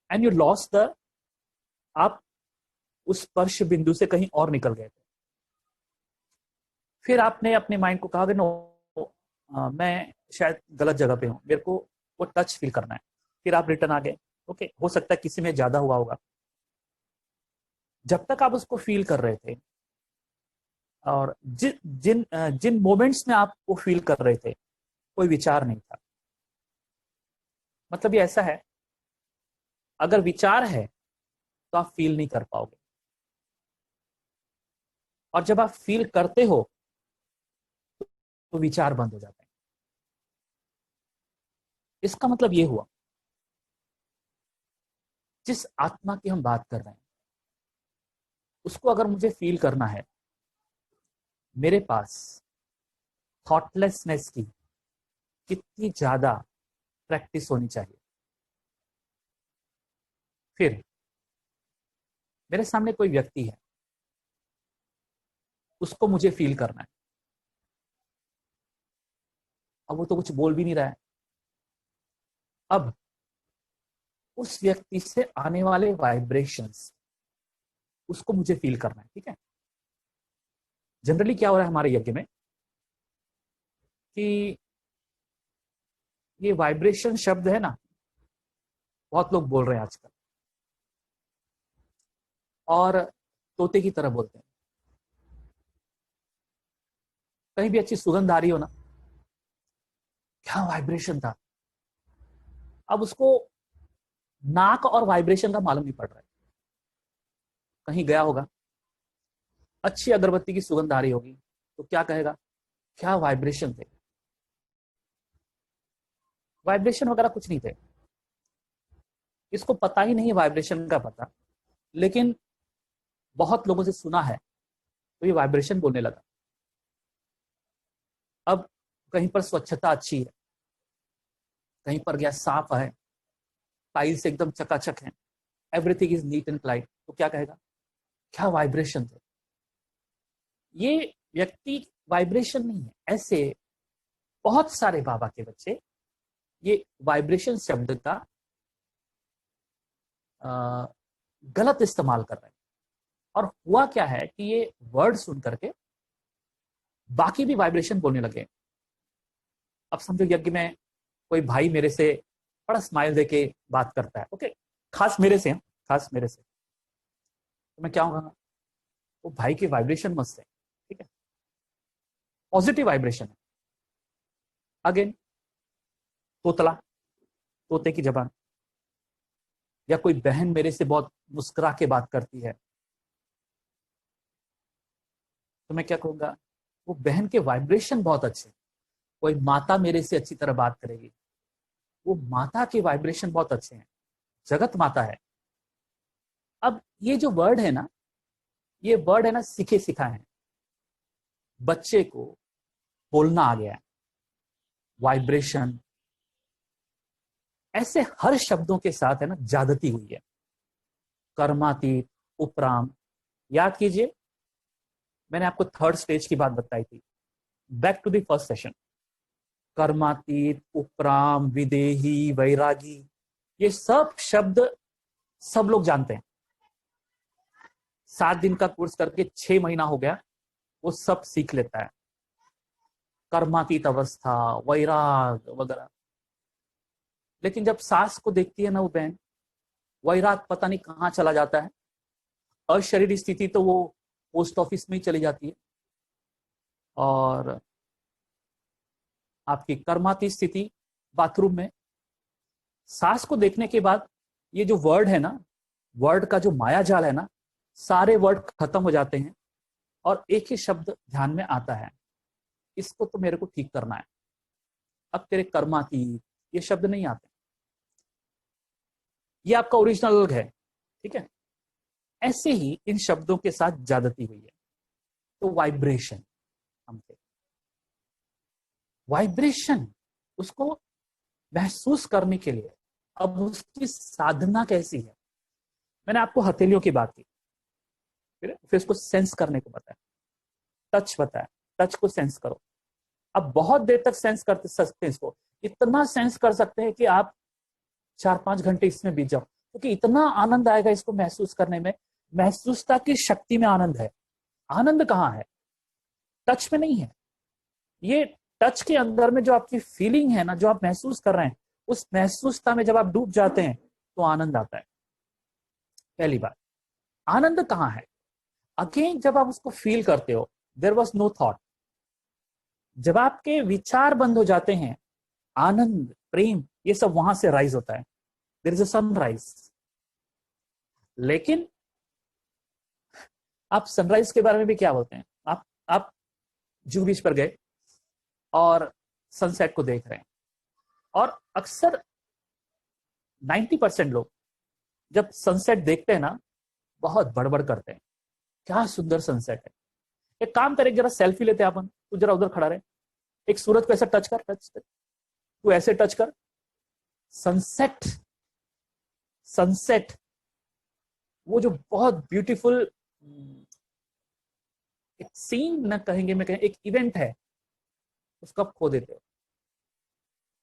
एंड यू लॉस्ट द, आप उस स्पर्श बिंदु से कहीं और निकल गए थे। फिर आपने अपने माइंड को कहा कि नो, मैं शायद गलत जगह पे हूं, मेरे को वो टच फील करना है। फिर आप रिटर्न आ गए। ओके, हो सकता है किसी में ज्यादा हुआ होगा। जब तक आप उसको फील कर रहे थे और जिन मोमेंट्स में आप वो फील कर रहे थे, कोई विचार नहीं था। मतलब ये ऐसा है, अगर विचार है तो आप फील नहीं कर पाओगे, और जब आप फील करते हो तो विचार बंद हो जाते हैं। इसका मतलब ये हुआ, जिस आत्मा की हम बात कर रहे हैं उसको अगर मुझे फील करना है, मेरे पास थॉटलेसनेस की कितनी ज्यादा प्रैक्टिस होनी चाहिए। फिर मेरे सामने कोई व्यक्ति है, उसको मुझे फील करना है। अब वो तो कुछ बोल भी नहीं रहा है। अब उस व्यक्ति से आने वाले वाइब्रेशंस, उसको मुझे फील करना है। ठीक है, जनरली क्या हो रहा है हमारे यज्ञ में कि ये वाइब्रेशन शब्द है ना, बहुत लोग बोल रहे हैं आजकल, और तोते की तरह बोलते हैं। कहीं भी अच्छी सुगंध आ रही हो ना, क्या वाइब्रेशन था। अब उसको नाक और वाइब्रेशन का मालूम नहीं पड़ रहा है। कहीं गया होगा, अच्छी अगरबत्ती की सुगंध आ रही होगी, तो क्या कहेगा, क्या वाइब्रेशन थे। वाइब्रेशन वगैरह कुछ नहीं थे, इसको पता ही नहीं वाइब्रेशन का पता, लेकिन बहुत लोगों से सुना है तो ये वाइब्रेशन बोलने लगा। अब कहीं पर स्वच्छता अच्छी है, कहीं पर गया साफ है, टाइल्स एकदम चकाचक है, everything is neat and clean, तो क्या कहेगा, क्या वाइब्रेशन थे। ये व्यक्ति वाइब्रेशन नहीं है। ऐसे बहुत सारे बाबा के बच्चे ये वाइब्रेशन शब्द का गलत इस्तेमाल कर रहे हैं। और हुआ क्या है कि ये वर्ड सुन करके बाकी भी वाइब्रेशन बोलने लगे। अब समझो यज्ञ में कोई भाई मेरे से बड़ा स्माइल देके बात करता है, ओके, खास मेरे से, खास मेरे से, तो मैं क्या कहूँगा, वो भाई के वाइब्रेशन मस्त है। ठीक है, पॉजिटिव वाइब्रेशन है। अगेन तोतला, तोते की जबान, या कोई बहन मेरे से बहुत मुस्कुरा के बात करती है, तो मैं क्या कहूँगा, वो बहन के वाइब्रेशन बहुत अच्छे। कोई माता मेरे से अच्छी तरह बात करेगी, वो माता के वाइब्रेशन बहुत अच्छे हैं, जगत माता है। अब ये जो वर्ड है ना, ये वर्ड है ना, सीखे सिखाए हैं, बच्चे को बोलना आ गया है, वाइब्रेशन, ऐसे हर शब्दों के साथ है ना ज्यादती हुई है। कर्मातीत, उपराम, याद कीजिए मैंने आपको थर्ड स्टेज की बात बताई थी, back to the first session. कर्मातीत, उपराम, विदेही, वैरागी, ये सब शब्द सब लोग जानते हैं। 7 दिन का कोर्स करके 6 महीना हो गया, वो सब सीख लेता है। कर्मातीत अवस्था, वैराग वगैरह। लेकिन जब सास को देखती है ना वो बहन, वैराग पता नहीं कहाँ चला जाता है। अशरीरी स्थिति तो वो पोस्ट ऑफिस में ही चली जाती है, और आपकी कर्मातीत स्थिति बाथरूम में। सास को देखने के बाद ये जो वर्ड है ना, वर्ड का जो माया जाल है ना, सारे वर्ड खत्म हो जाते हैं और एक ही शब्द ध्यान में आता है, इसको तो मेरे को ठीक करना है। अब तेरे कर्मातीत, ये शब्द नहीं आते। ये आपका ओरिजिनल अलग है, ठीक है। ऐसे ही इन शब्दों के साथ ज्यादती हुई है। तो वाइब्रेशन, हमसे वाइब्रेशन, उसको महसूस करने के लिए अब उसकी साधना कैसी है। मैंने आपको हथेलियों की बात की, फिर उसको सेंस करने को बताया, टच बताया, टच को सेंस करो। अब बहुत देर तक सेंस कर सकते हैं इसको, इतना सेंस कर सकते हैं कि आप 4-5 घंटे इसमें बीत जाओ, क्योंकि इतना आनंद आएगा इसको महसूस करने में। महसूसता की शक्ति में आनंद है। आनंद कहाँ है? टच में नहीं है। ये टच के अंदर में जो आपकी फीलिंग है ना, जो आप महसूस कर रहे हैं, उस महसूसता में जब आप डूब जाते हैं तो आनंद आता है। पहली बात, आनंद कहाँ है? अगेन जब आप उसको फील करते हो, देयर वाज नो थॉट। जब आपके विचार बंद हो जाते हैं, आनंद, प्रेम, ये सब वहां से राइज होता है। There is a sunrise. लेकिन आप सनराइज के बारे में भी क्या बोलते हैं? आप जुहू बीच पर गए और सनसेट को देख रहे हैं, और अक्सर 90% लोग जब सनसेट देखते हैं ना, बहुत बड़बड़ करते हैं, क्या सुंदर सनसेट है। एक काम करे, जरा सेल्फी लेते हैं अपन, तू जरा उधर खड़ा रहे, एक सूरज को ऐसा टच कर, टच, तू ऐसे टच कर। सनसेट, सनसेट वो जो बहुत ब्यूटीफुल एक सीन न कहेंगे, मैं कहें एक इवेंट है, उसको आप खो देते हो।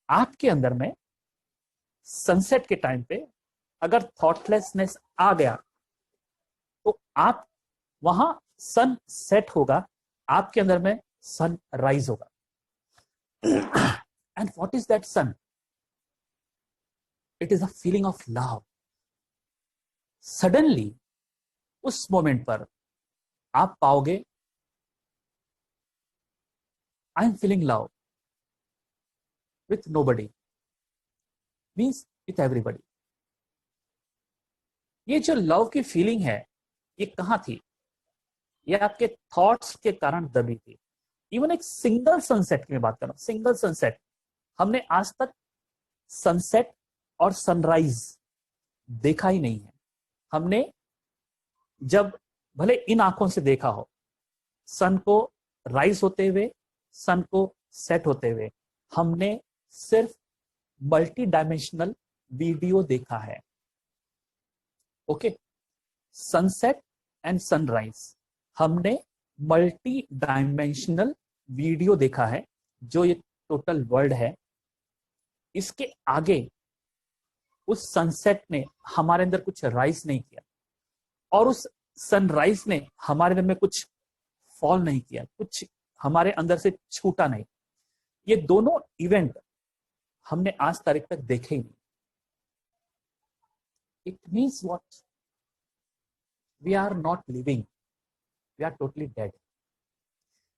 आपके अंदर में सनसेट के टाइम पे अगर थॉटलेसनेस आ गया तो आप वहां सन सेट होगा, आपके अंदर में सन राइज होगा। And what is that sun? It is a feeling of love. Suddenly उस मोमेंट पर आप पाओगे, I am feeling love with nobody, means with everybody. ये जो लव की फीलिंग है, ये कहां थी? ये आपके थॉट्स के कारण दबी थी। इवन एक सिंगल सनसेट की मैं बात कर रहा हूं, सिंगल सनसेट। हमने आज तक सनसेट और सनराइज देखा ही नहीं है। हमने जब भले इन आंखों से देखा हो, सन को राइज होते हुए, सन को सेट होते हुए, हमने सिर्फ मल्टी डायमेंशनल वीडियो देखा है। ओके, सनसेट एंड सनराइज, हमने मल्टी डायमेंशनल वीडियो देखा है, जो ये टोटल वर्ल्ड है। इसके आगे उस सनसेट ने हमारे अंदर कुछ राइज नहीं किया, और उस सनराइज ने हमारे अंदर में कुछ फॉल नहीं किया, कुछ हमारे अंदर से छूटा नहीं। ये दोनों इवेंट हमने आज तारीख तक देखे ही नहीं। It means what? We are not living, we are totally dead.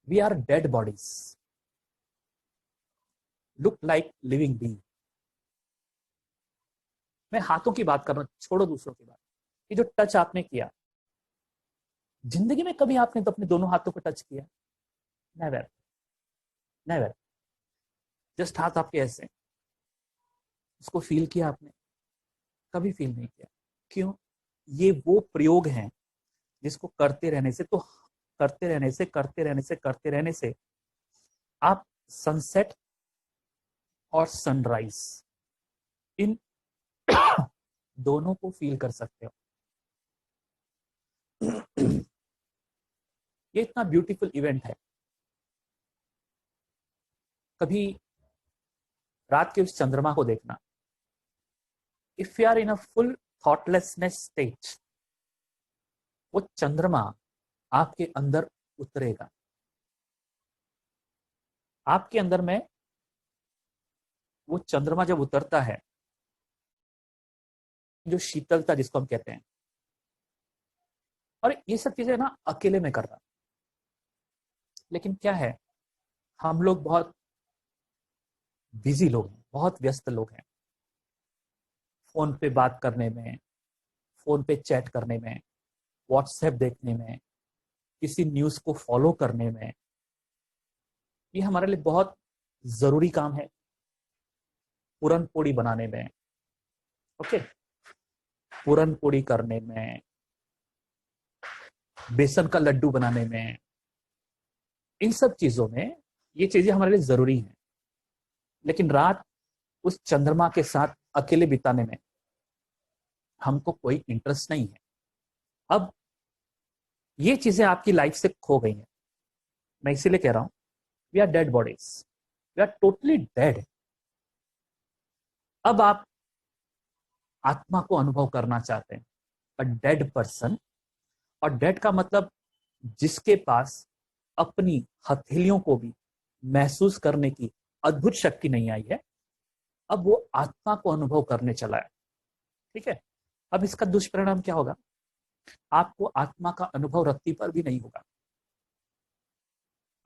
We are dead bodies, look like living being. मैं हाथों की बात कर रहा हूं, छोड़ो दूसरों की बात। ये जो टच आपने किया, जिंदगी में कभी आपने तो अपने दोनों हाथों को टच किया? Never, never. जस्ट हाथ आपके ऐसे, उसको फील किया आपने? कभी फील नहीं किया। क्यों? ये वो प्रयोग हैं जिसको करते रहने से, तो करते रहने से करते रहने से करते रहने से आप सनसेट और सनराइज इन दोनों को फील कर सकते हो। ये इतना ब्यूटीफुल इवेंट है। कभी रात के उस चंद्रमा को देखना। If you are in a full thoughtlessness state, वो चंद्रमा आपके अंदर उतरेगा। आपके अंदर में वो चंद्रमा जब उतरता है, जो शीतलता जिसको हम कहते हैं, और ये सब चीजें ना अकेले में कर रहा। लेकिन क्या है, हम लोग बहुत बिजी लोग हैं, बहुत व्यस्त लोग हैं। फोन पे बात करने में, फोन पे चैट करने में, व्हाट्सएप देखने में, किसी न्यूज को फॉलो करने में, ये हमारे लिए बहुत जरूरी काम है। पूरन पोड़ी बनाने में, ओके, पूरन पोड़ी करने में, बेसन का लड्डू बनाने में, इन सब चीजों में ये चीजें हमारे लिए जरूरी हैं। लेकिन रात उस चंद्रमा के साथ अकेले बिताने में हमको कोई इंटरेस्ट नहीं है। अब ये चीजें आपकी लाइफ से खो गई हैं। मैं इसीलिए कह रहा हूं, we are dead bodies, we are totally dead. अब आप आत्मा को अनुभव करना चाहते हैं, अ डेड पर्सन। और डेड का मतलब जिसके पास अपनी हथेलियों को भी महसूस करने की अद्भुत शक्ति नहीं आई है, अब वो आत्मा को अनुभव करने चला है। ठीक है। अब इसका दुष्परिणाम क्या होगा? आपको आत्मा का अनुभव रत्ती पर भी नहीं होगा।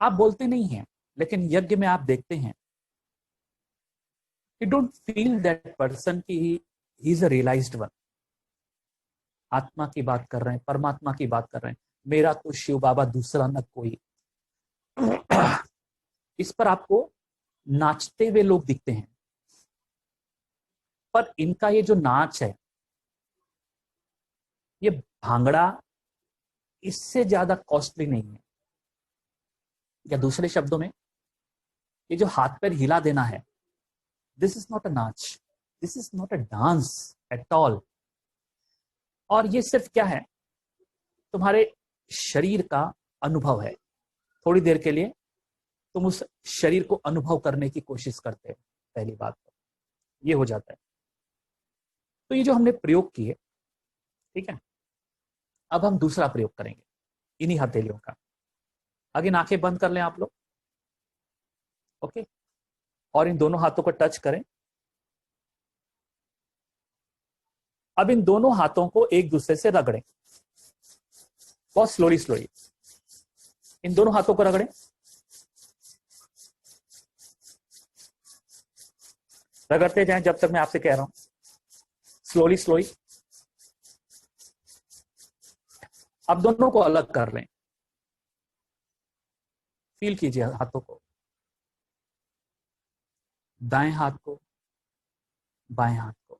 आप बोलते नहीं हैं, लेकिन यज्ञ में आप देखते हैं, you don't feel that person की he is a realized one. आत्मा की बात कर रहे हैं, परमात्मा की बात कर रहे हैं, मेरा तो शिव बाबा दूसरा न कोई। इस पर आपको नाचते हुए लोग दिखते हैं, पर इनका ये जो नाच है, ये भांगड़ा इससे ज्यादा कॉस्टली नहीं है। या दूसरे शब्दों में, ये जो हाथ पैर हिला देना है, दिस इज नॉट अ नाच, this is not a dance at all. और ये सिर्फ क्या है, तुम्हारे शरीर का अनुभव है। थोड़ी देर के लिए तुम उस शरीर को अनुभव करने की कोशिश करते हो, पहली बात तो ये हो जाता है। तो ये जो हमने प्रयोग किए, ठीक है, अब हम दूसरा प्रयोग करेंगे इन्हीं हथेलियों का। अगेन आंखें बंद कर लें आप लोग, ओके, और इन दोनों हाथों को टच करें। अब इन दोनों हाथों को एक दूसरे से रगड़ें, बहुत स्लोली स्लोली। इन दोनों हाथों को रगड़ें, रगड़ते जाएं जब तक मैं आपसे कह रहा हूं, स्लोली स्लोली। अब दोनों को अलग कर लें, फील कीजिए हाथों को, दाएं हाथ को, बाएं हाथ को।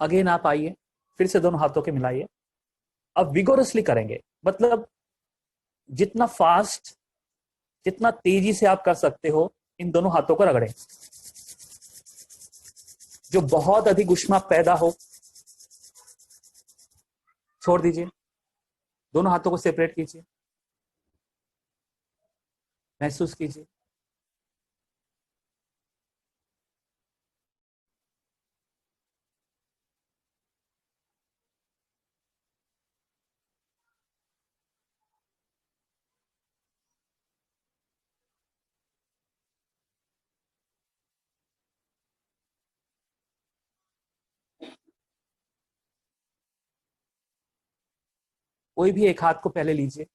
अगेन आप आइए, फिर से दोनों हाथों के मिलाइए। अब विगोरसली करेंगे, मतलब जितना फास्ट, जितना तेजी से आप कर सकते हो, इन दोनों हाथों को रगड़ें। जो बहुत अधिक ऊष्मा पैदा हो, छोड़ दीजिए। दोनों हाथों को सेपरेट कीजिए, महसूस कीजिए। कोई भी एक हाथ को पहले लीजिए,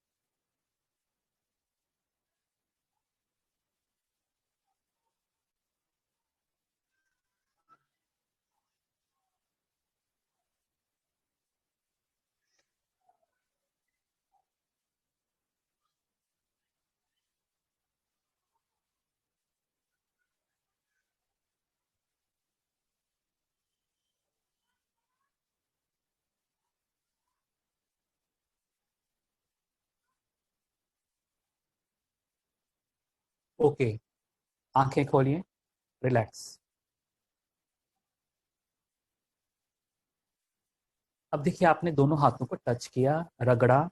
ओके, आंखें खोलिए, रिलैक्स। अब देखिए, आपने दोनों हाथों को टच किया, रगड़ा,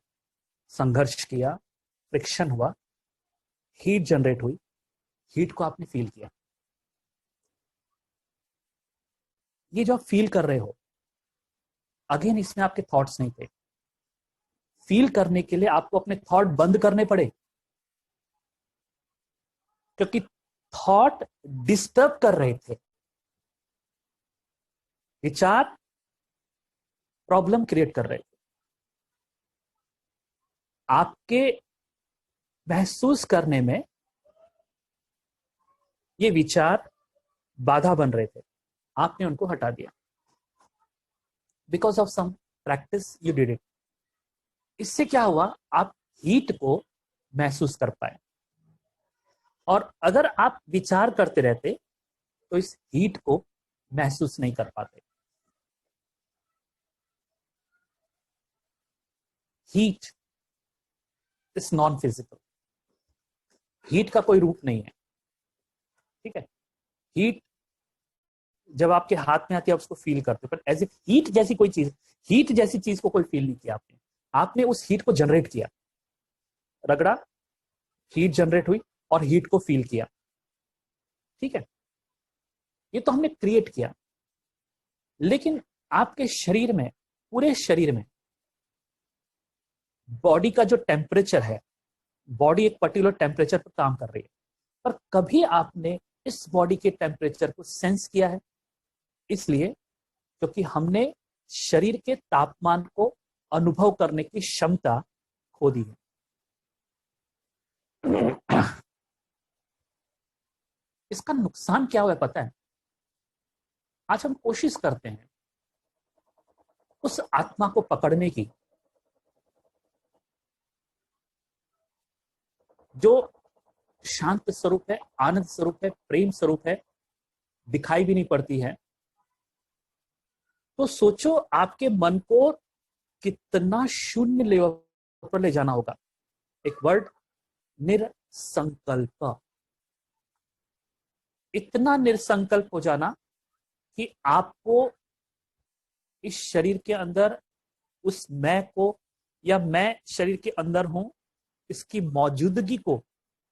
संघर्ष किया, फ्रिक्शन हुआ, हीट जनरेट हुई, हीट को आपने फील किया। ये जो आप फील कर रहे हो, अगेन इसमें आपके थॉट्स नहीं थे। फील करने के लिए आपको अपने थॉट बंद करने पड़े, क्योंकि थॉट डिस्टर्ब कर रहे थे, विचार प्रॉब्लम क्रिएट कर रहे थे, आपके महसूस करने में ये विचार बाधा बन रहे थे। आपने उनको हटा दिया, because of some practice you did it. इससे क्या हुआ, आप हीट को महसूस कर पाए। और अगर आप विचार करते रहते तो इस हीट को महसूस नहीं कर पाते। Heat is non physical, heat का कोई रूप नहीं है, ठीक है। हीट जब आपके हाथ में आती है आप उसको फील करते हो, पर एज इफ हीट जैसी कोई चीज, हीट जैसी चीज को कोई फील नहीं किया आपने। आपने उस हीट को जनरेट किया, रगड़ा, हीट जनरेट हुई और हीट को फील किया, ठीक है। ये तो हमने क्रिएट किया, लेकिन आपके शरीर में, पूरे शरीर में बॉडी का जो टेम्परेचर है, बॉडी एक पर्टिकुलर टेम्परेचर पर काम कर रही है, पर कभी आपने इस बॉडी के टेम्परेचर को सेंस किया है? इसलिए क्योंकि हमने शरीर के तापमान को अनुभव करने की क्षमता खो दी है। इसका नुकसान क्या हुआ पता है? आज हम कोशिश करते हैं उस आत्मा को पकड़ने की जो शांत स्वरूप है, आनंद स्वरूप है, प्रेम स्वरूप है, दिखाई भी नहीं पड़ती है। तो सोचो आपके मन को कितना शून्य लेवल पर ले जाना होगा। एक वर्ड, निरसंकल्प। इतना निरसंकल्प हो जाना कि आपको इस शरीर के अंदर उस मैं को, या मैं शरीर के अंदर हूं, इसकी मौजूदगी को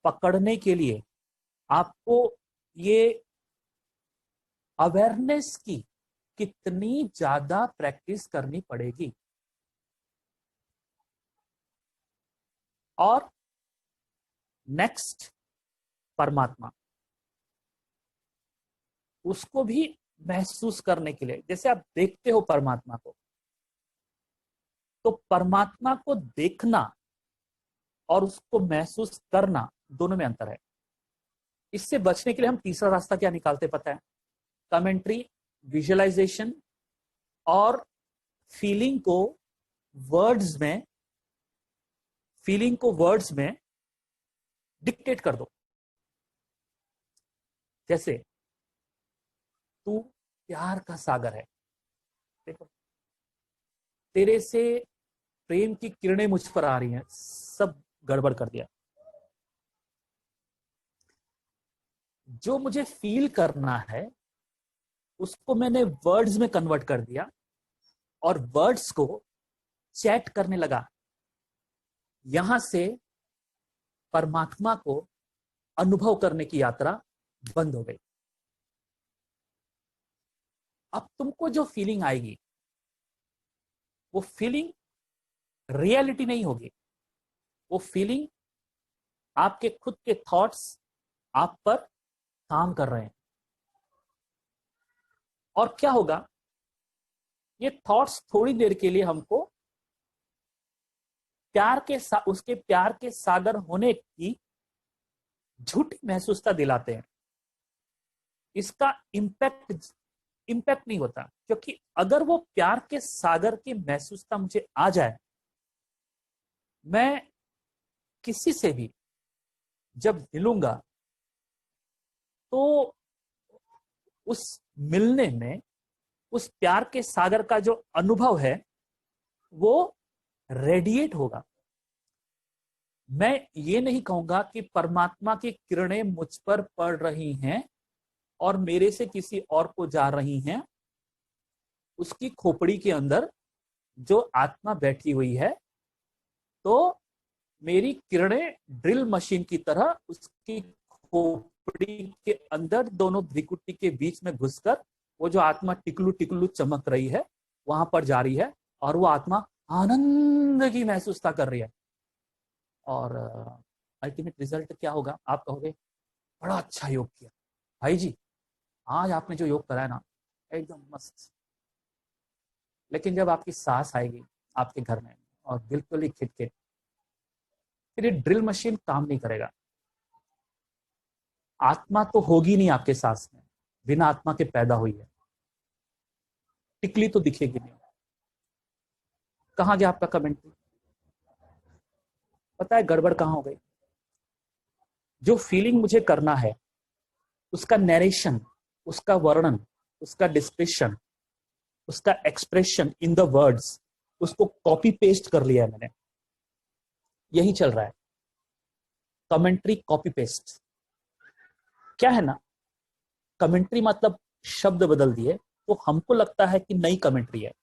पकड़ने के लिए आपको ये अवेयरनेस की कितनी ज्यादा प्रैक्टिस करनी पड़ेगी। और नेक्स्ट, परमात्मा, उसको भी महसूस करने के लिए, जैसे आप देखते हो परमात्मा को, तो परमात्मा को देखना और उसको महसूस करना, दोनों में अंतर है। इससे बचने के लिए हम तीसरा रास्ता क्या निकालते पता है? कमेंट्री, विजुअलाइजेशन और फीलिंग को वर्ड्स में डिक्टेट कर दो। जैसे तू प्यार का सागर है, देखो तेरे से प्रेम की किरणें मुझ पर आ रही हैं, सब गड़बड़ कर दिया। जो मुझे फील करना है उसको मैंने वर्ड्स में कन्वर्ट कर दिया और वर्ड्स को चैट करने लगा। यहां से परमात्मा को अनुभव करने की यात्रा बंद हो गई। अब तुमको जो फीलिंग आएगी वो फीलिंग रियलिटी नहीं होगी, वो फीलिंग आपके खुद के थॉट्स आप पर काम कर रहे हैं। और क्या होगा, ये थॉट्स थोड़ी देर के लिए हमको उसके प्यार के सागर होने की झूठी महसूसता दिलाते हैं। इसका इम्पैक्ट नहीं होता, क्योंकि अगर वो प्यार के सागर की महसूसता मुझे आ जाए, मैं किसी से भी जब मिलूंगा तो उस मिलने में उस प्यार के सागर का जो अनुभव है वो रेडिएट होगा। मैं ये नहीं कहूंगा कि परमात्मा की किरणें मुझ पर पड़ रही हैं और मेरे से किसी और को जा रही हैं। उसकी खोपड़ी के अंदर जो आत्मा बैठी हुई है, तो मेरी किरणें ड्रिल मशीन की तरह उसकी खोपड़ी के अंदर दोनों भ्रिकुटी के बीच में घुसकर वो जो आत्मा टिकलू टिकलू चमक रही है वहां पर जा रही है, और वो आत्मा आनंद की महसूसता कर रही है। और अल्टीमेट रिजल्ट क्या होगा? आप कहोगे बड़ा अच्छा योग किया भाई जी, आज आपने जो योग कराया ना एकदम मस्त। लेकिन जब आपकी सांस आएगी आपके घर में और बिल्कुल ही खिटखिट, फिर ये ड्रिल मशीन काम नहीं करेगा। आत्मा तो होगी नहीं आपके सांस में, बिना आत्मा के पैदा हुई है। टिकली तो दिखेगी नहीं। कहां गया आपका कमेंट्री? पता है गड़बड़ कहां हो गई? जो फीलिंग मुझे करना है उसका नरेशन, उसका वर्णन, उसका डिस्क्रिप्शन, उसका एक्सप्रेशन इन द वर्ड्स, उसको कॉपी पेस्ट कर लिया है मैंने। यही चल रहा है, कमेंट्री कॉपी पेस्ट। क्या है ना, कमेंट्री मतलब शब्द बदल दिए तो हमको लगता है कि नई कमेंट्री है।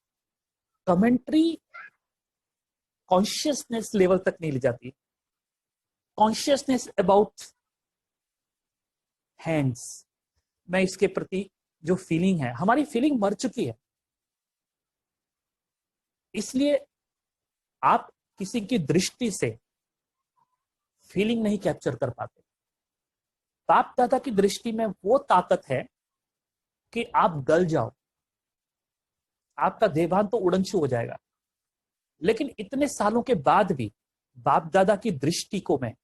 कमेंट्री कॉन्शियसनेस लेवल तक नहीं ले जाती। कॉन्शियसनेस अबाउट हैंड्स, मैं इसके प्रति जो फीलिंग है, हमारी फीलिंग मर चुकी है। इसलिए आप किसी की दृष्टि से फीलिंग नहीं कैप्चर कर पाते। बाप दादा की दृष्टि में वो ताकत है कि आप गल जाओ, आपका देहांत तो उड़नछू हो जाएगा। लेकिन इतने सालों के बाद भी बाप दादा की दृष्टि को मैं,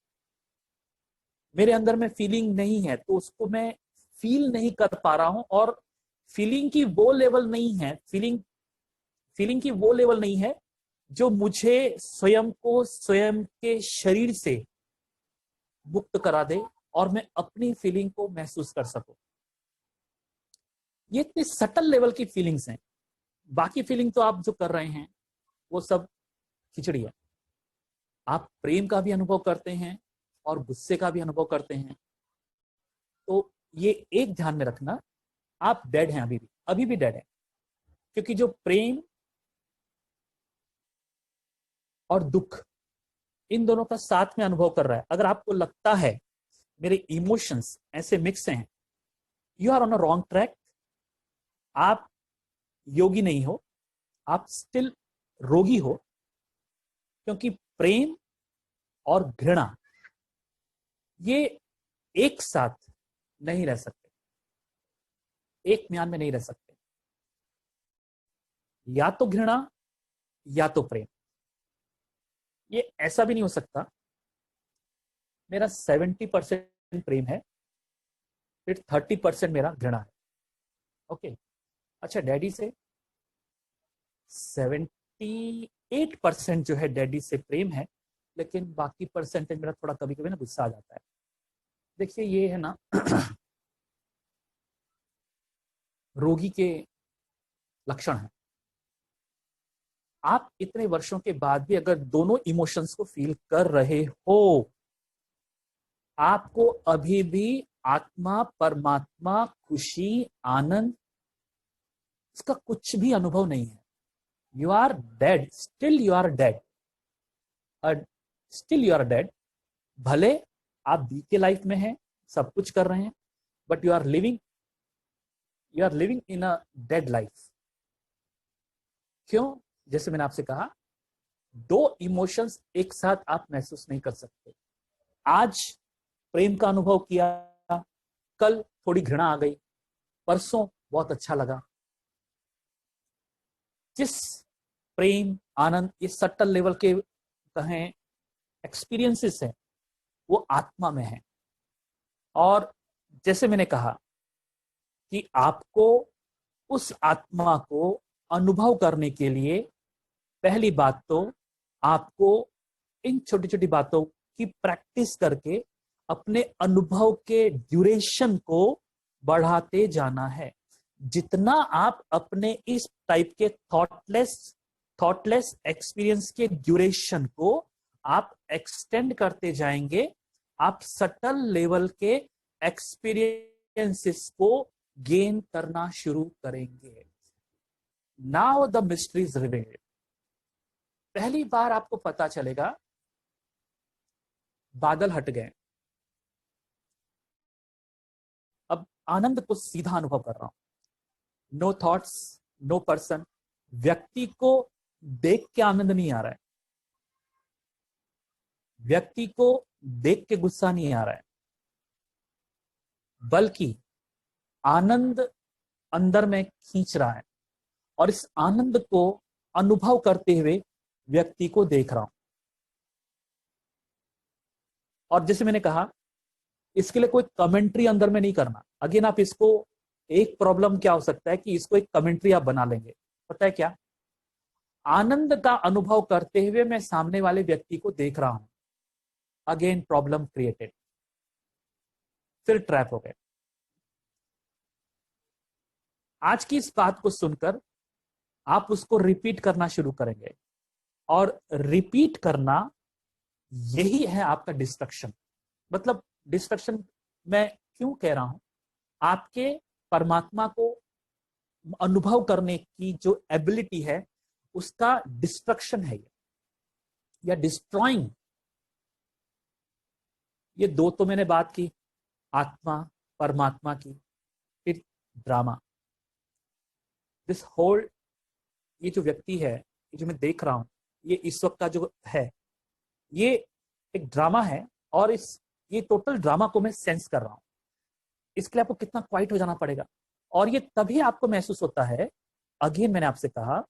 मेरे अंदर में फीलिंग नहीं है तो उसको मैं फील नहीं कर पा रहा हूं। और फीलिंग की वो लेवल नहीं है, फीलिंग की वो लेवल नहीं है जो मुझे स्वयं को स्वयं के शरीर से मुक्त करा दे और मैं अपनी फीलिंग को महसूस कर सकूं। ये इतनी सटल लेवल की फीलिंग्स हैं। बाकी फीलिंग तो आप जो कर रहे हैं वो सब खिचड़ी है। आप प्रेम का भी अनुभव करते हैं और गुस्से का भी अनुभव करते हैं। तो ये एक ध्यान में रखना, आप डेड हैं, अभी भी डेड हैं। क्योंकि जो प्रेम और दुख, इन दोनों का साथ में अनुभव कर रहा है, अगर आपको लगता है मेरे इमोशंस ऐसे मिक्स हैं, you are on a wrong track. आप योगी नहीं हो, आप स्टिल रोगी हो। क्योंकि प्रेम और घृणा ये एक साथ नहीं रह सकते, एक म्यान में नहीं रह सकते। या तो घृणा या तो प्रेम। ये ऐसा भी नहीं हो सकता मेरा 70% प्रेम है फिर 30% मेरा घृणा है। ओके, अच्छा, डैडी से 78% जो है डैडी से प्रेम है, लेकिन बाकी परसेंटेज मेरा थोड़ा कभी कभी ना गुस्सा आ जाता है। देखिए ये है ना रोगी के लक्षण है। आप इतने वर्षों के बाद भी अगर दोनों इमोशंस को फील कर रहे हो, आपको अभी भी आत्मा, परमात्मा, खुशी, आनंद, इसका कुछ भी अनुभव नहीं है। You are dead, still you are dead, still you are dead. भले आप बीके लाइफ में हैं, सब कुछ कर रहे हैं, but you are living in a dead life. क्यों? जैसे मैंने आपसे कहा, दो इमोशंस एक साथ आप महसूस नहीं कर सकते। आज प्रेम का अनुभव किया, कल थोड़ी घृणा आ गई, परसों बहुत अच्छा लगा। जिस प्रेम, आनंद, ये सटल लेवल के कहें एक्सपीरियंसेस हैं, वो आत्मा में है। और जैसे मैंने कहा कि आपको उस आत्मा को अनुभव करने के लिए पहली बात तो आपको इन छोटी छोटी बातों की प्रैक्टिस करके अपने अनुभव के ड्यूरेशन को बढ़ाते जाना है। जितना आप अपने इस टाइप के थॉटलेस एक्सपीरियंस के ड्यूरेशन को आप एक्सटेंड करते जाएंगे, आप सटल लेवल के एक्सपीरियंसेस को गेन करना शुरू करेंगे। Now the mystery is revealed. पहली बार आपको पता चलेगा बादल हट गए, अब आनंद को सीधा अनुभव कर रहा हूं। नो थॉट्स, नो पर्सन, व्यक्ति को देख के आनंद नहीं आ रहा है, व्यक्ति को देख के गुस्सा नहीं आ रहा है, बल्कि आनंद अंदर में खींच रहा है और इस आनंद को अनुभव करते हुए व्यक्ति को देख रहा हूं। और जैसे मैंने कहा, इसके लिए कोई कमेंट्री अंदर में नहीं करना। अगेन आप इसको, एक प्रॉब्लम क्या हो सकता है कि इसको एक कमेंट्री आप बना लेंगे। पता है क्या, आनंद का अनुभव करते हुए मैं सामने वाले व्यक्ति को देख रहा हूं। अगेन प्रॉब्लम क्रिएटेड, फिर ट्रैप हो गए। आज की इस बात को सुनकर आप उसको रिपीट करना शुरू करेंगे और रिपीट करना यही है आपका डिस्ट्रक्शन। मतलब डिस्ट्रक्शन मैं क्यों कह रहा हूं, आपके परमात्मा को अनुभव करने की जो एबिलिटी है उसका डिस्ट्रक्शन है ये, या डिस्ट्रॉइंग। ये दो तो मैंने बात की, आत्मा परमात्मा की, फिर ड्रामा। दिस होल, ये जो व्यक्ति है, ये जो मैं देख रहा हूं, ये इस वक्त का जो है, ये एक ड्रामा है और ये टोटल ड्रामा को मैं सेंस कर रहा हूं। इसके लिए आपको कितना क्वाइट हो जाना पड़ेगा, और ये तभी आपको महसूस होता है। अगेन मैंने आपसे कहा,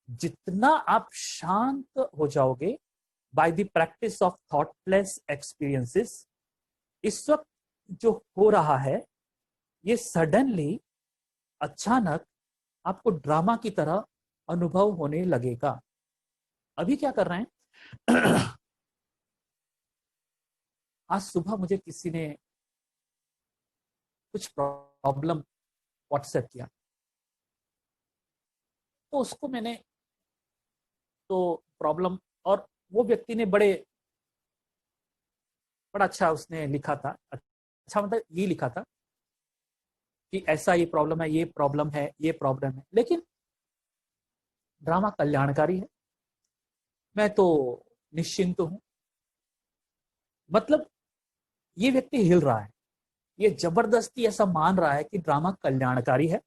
जितना आप शांत हो जाओगे by the practice of thoughtless experiences, इस वक्त जो हो रहा है ये सडनली, अचानक आपको ड्रामा की तरह अनुभव होने लगेगा। अभी क्या कर रहे हैं आज सुबह मुझे किसी ने कुछ प्रॉब्लम व्हाट्सएप किया, तो उसको मैंने, तो प्रॉब्लम, और वो व्यक्ति ने बड़ा अच्छा उसने लिखा था। अच्छा मतलब ये लिखा था कि ऐसा ये प्रॉब्लम है, ये प्रॉब्लम है, ये प्रॉब्लम है, लेकिन ड्रामा कल्याणकारी है, मैं तो निश्चिंत हूं। मतलब ये व्यक्ति हिल रहा है, ये जबरदस्ती ऐसा मान रहा है कि ड्रामा कल्याणकारी है,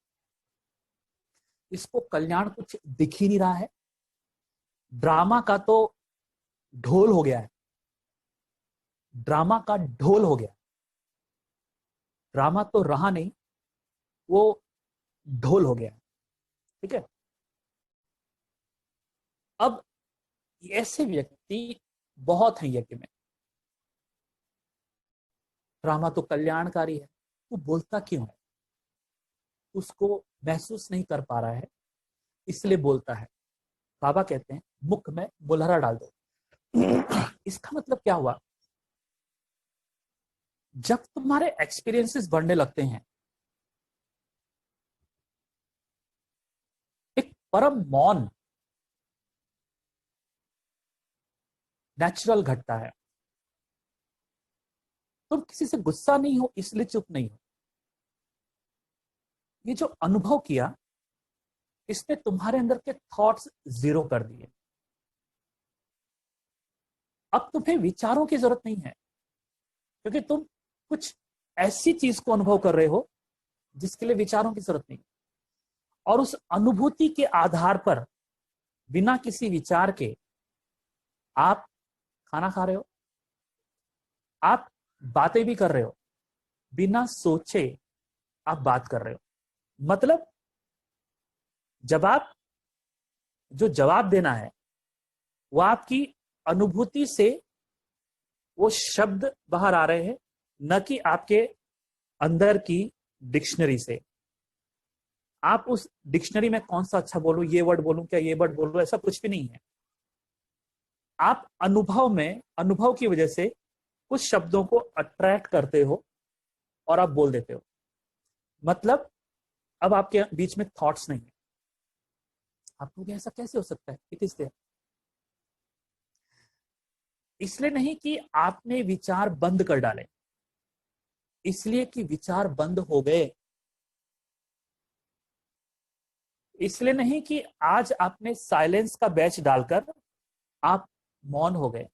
इसको कल्याण कुछ दिख ही नहीं रहा है। ड्रामा का तो ढोल हो गया है, ड्रामा का ढोल हो गया। ड्रामा तो रहा नहीं, वो ढोल हो गया। ठीक है, अब ऐसे व्यक्ति बहुत हैं यज्ञ में। ड्रामा तो कल्याणकारी है, तू बोलता क्यों है? उसको महसूस नहीं कर पा रहा है, इसलिए बोलता है। बाबा कहते हैं मुख में मुलहरा डाल दो। इसका मतलब क्या हुआ, जब तुम्हारे एक्सपीरियंसेस बढ़ने लगते हैं, एक परम मौन नेचुरल घटता है। तुम किसी से गुस्सा नहीं हो इसलिए चुप नहीं हो। ये जो अनुभव किया, इसने तुम्हारे अंदर के थॉट्स जीरो कर दिए। अब तुम्हें विचारों की जरूरत नहीं है, क्योंकि तुम कुछ ऐसी चीज को अनुभव कर रहे हो जिसके लिए विचारों की जरूरत नहीं। और उस अनुभूति के आधार पर, बिना किसी विचार के, आप खाना खा रहे हो, आप बातें भी कर रहे हो, बिना सोचे आप बात कर रहे हो। मतलब जब आप जो जवाब देना है वो आपकी अनुभूति से वो शब्द बाहर आ रहे हैं, न कि आपके अंदर की डिक्शनरी से। आप उस डिक्शनरी में कौन सा अच्छा बोलूं, ये वर्ड बोलूं क्या, ये वर्ड बोलूं, ऐसा कुछ भी नहीं है। आप अनुभव में, अनुभव की वजह से कुछ शब्दों को अट्रैक्ट करते हो और आप बोल देते हो। मतलब अब आपके बीच में थॉट्स नहीं है। आप लोग ऐसा कैसे हो सकता है? It is there. इसलिए नहीं कि आपने विचार बंद कर डाले, इसलिए कि विचार बंद हो गए। इसलिए नहीं कि आज आपने साइलेंस का बैच डालकर आप मौन हो गए,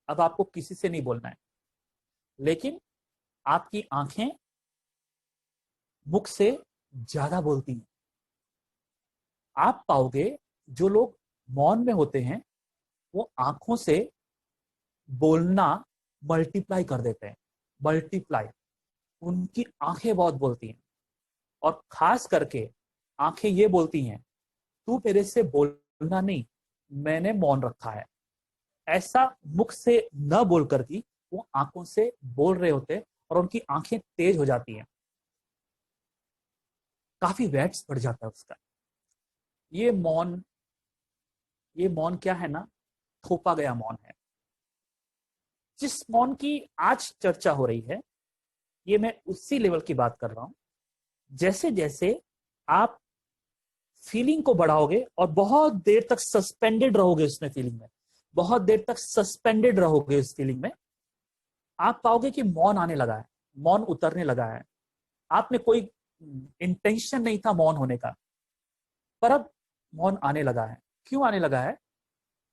अब आपको किसी से नहीं बोलना है, लेकिन आपकी आंखें मुख से ज्यादा बोलती हैं। आप पाओगे जो लोग मौन में होते हैं वो आंखों से बोलना मल्टीप्लाई कर देते हैं, मल्टीप्लाई। उनकी आंखें बहुत बोलती हैं, और खास करके आंखें ये बोलती हैं, तू मेरे से बोलना नहीं, मैंने मौन रखा है। ऐसा मुख से न बोलकर की वो आंखों से बोल रहे होते हैं, और उनकी आंखें तेज हो जाती हैं, काफी वेट्स बढ़ जाता है उसका। ये मौन, ये मौन क्या है ना, थोपा गया मौन है। जिस मौन की आज चर्चा हो रही है, ये मैं उसी लेवल की बात कर रहा हूं। जैसे जैसे आप फीलिंग को बढ़ाओगे और बहुत देर तक सस्पेंडेड रहोगे उसमें, फीलिंग में बहुत देर तक सस्पेंडेड रहोगे उस फीलिंग में, आप पाओगे कि मौन आने लगा है, मौन उतरने लगा है। आप में कोई इंटेंशन नहीं था मौन होने का, पर अब मौन आने लगा है। क्यों आने लगा है?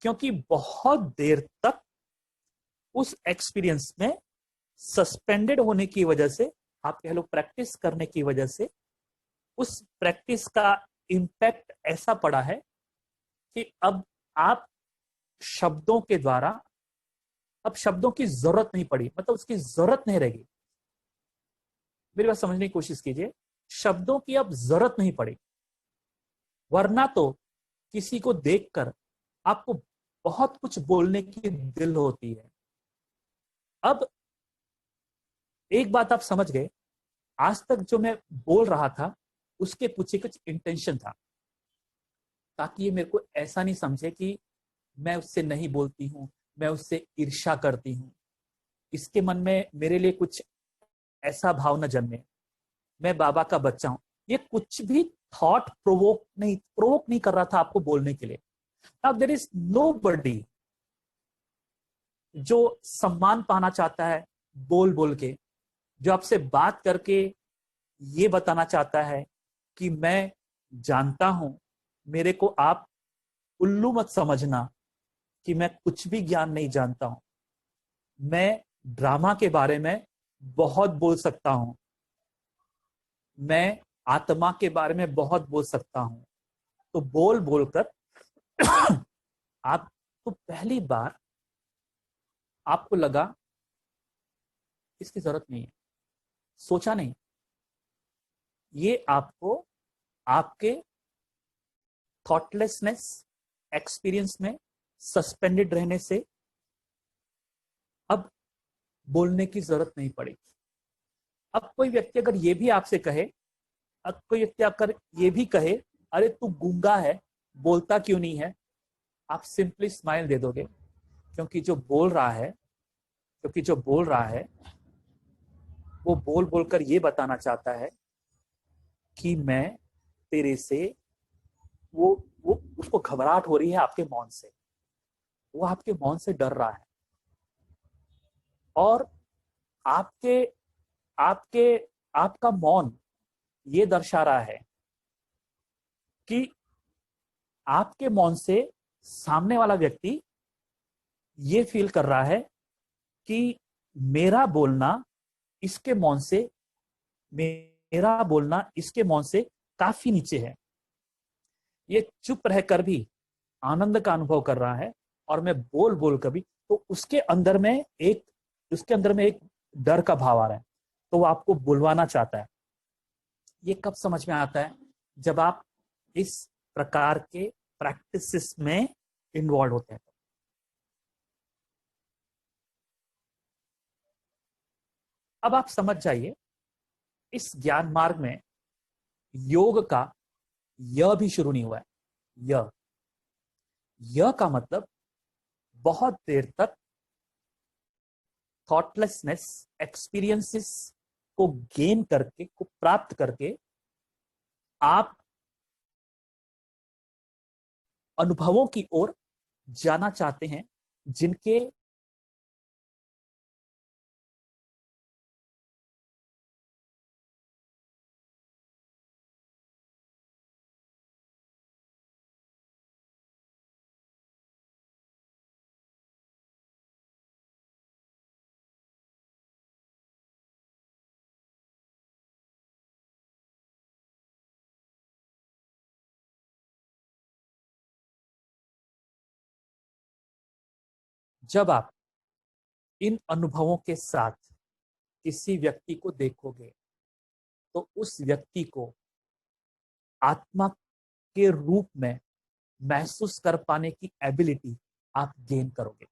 क्योंकि बहुत देर तक उस एक्सपीरियंस में सस्पेंडेड होने की वजह से, आप कह लो प्रैक्टिस करने की वजह से, उस प्रैक्टिस का इम्पैक्ट ऐसा पड़ा है कि अब आप शब्दों के द्वारा, अब शब्दों की जरूरत नहीं पड़ी, मतलब उसकी जरूरत नहीं रहेगी। मेरी बात समझने की कोशिश कीजिए, शब्दों की अब जरूरत नहीं पड़ी। वरना तो किसी को देखकर आपको बहुत कुछ बोलने की दिल होती है। अब एक बात आप समझ गए, आज तक जो मैं बोल रहा था उसके पीछे कुछ इंटेंशन था, ताकि ये मेरे को ऐसा नहीं समझे कि मैं उससे नहीं बोलती हूं, मैं उससे ईर्ष्या करती हूं, इसके मन में मेरे लिए कुछ ऐसा भाव न जन्मे, मैं बाबा का बच्चा हूं। ये कुछ भी थॉट प्रोवोक नहीं कर रहा था आपको बोलने के लिए। नाउ देयर इज नोबडी जो सम्मान पाना चाहता है बोल बोल के, जो आपसे बात करके ये बताना चाहता है कि मैं जानता हूं, मेरे को आप उल्लू मत समझना कि मैं कुछ भी ज्ञान नहीं जानता हूं, मैं ड्रामा के बारे में बहुत बोल सकता हूं, मैं आत्मा के बारे में बहुत बोल सकता हूं। तो बोल बोलकर आप तो पहली बार आपको लगा इसकी जरूरत नहीं है, सोचा नहीं, ये आपको आपके थॉटलेसनेस एक्सपीरियंस में सस्पेंडेड रहने से अब बोलने की जरूरत नहीं पड़ी। अब कोई व्यक्ति अगर ये भी आपसे कहे, अब कोई व्यक्ति अगर ये भी कहे, अरे तू गूंगा है, बोलता क्यों नहीं है, आप सिंपली स्माइल दे दोगे, क्योंकि जो बोल रहा है, क्योंकि जो बोल रहा है वो बोल बोलकर ये बताना चाहता है कि मैं तेरे से, वो उसको घबराहट हो रही है आपके मौन से, वो आपके मौन से डर रहा है, और आपके आपके आपका मौन ये दर्शा रहा है कि आपके मौन से सामने वाला व्यक्ति ये फील कर रहा है कि मेरा बोलना इसके मौन से, मेरा बोलना इसके मौन से काफी नीचे है। ये चुप रहकर भी आनंद का अनुभव कर रहा है, और मैं बोल बोल कर भी, तो उसके अंदर में एक डर का भाव आ रहा है, तो वो आपको बुलवाना चाहता है। ये कब समझ में आता है? जब आप इस प्रकार के प्रैक्टिसेस में इन्वॉल्व होते हैं। अब आप समझ जाइए, इस ज्ञान मार्ग में योग का यह भी शुरू नहीं हुआ है। यह का मतलब बहुत देर तक थॉटलेसनेस एक्सपीरियंसेस को गेन करके, को प्राप्त करके, आप अनुभवों की ओर जाना चाहते हैं जिनके जब आप इन अनुभवों के साथ किसी व्यक्ति को देखोगे तो उस व्यक्ति को आत्मा के रूप में महसूस कर पाने की एबिलिटी आप गेन करोगे।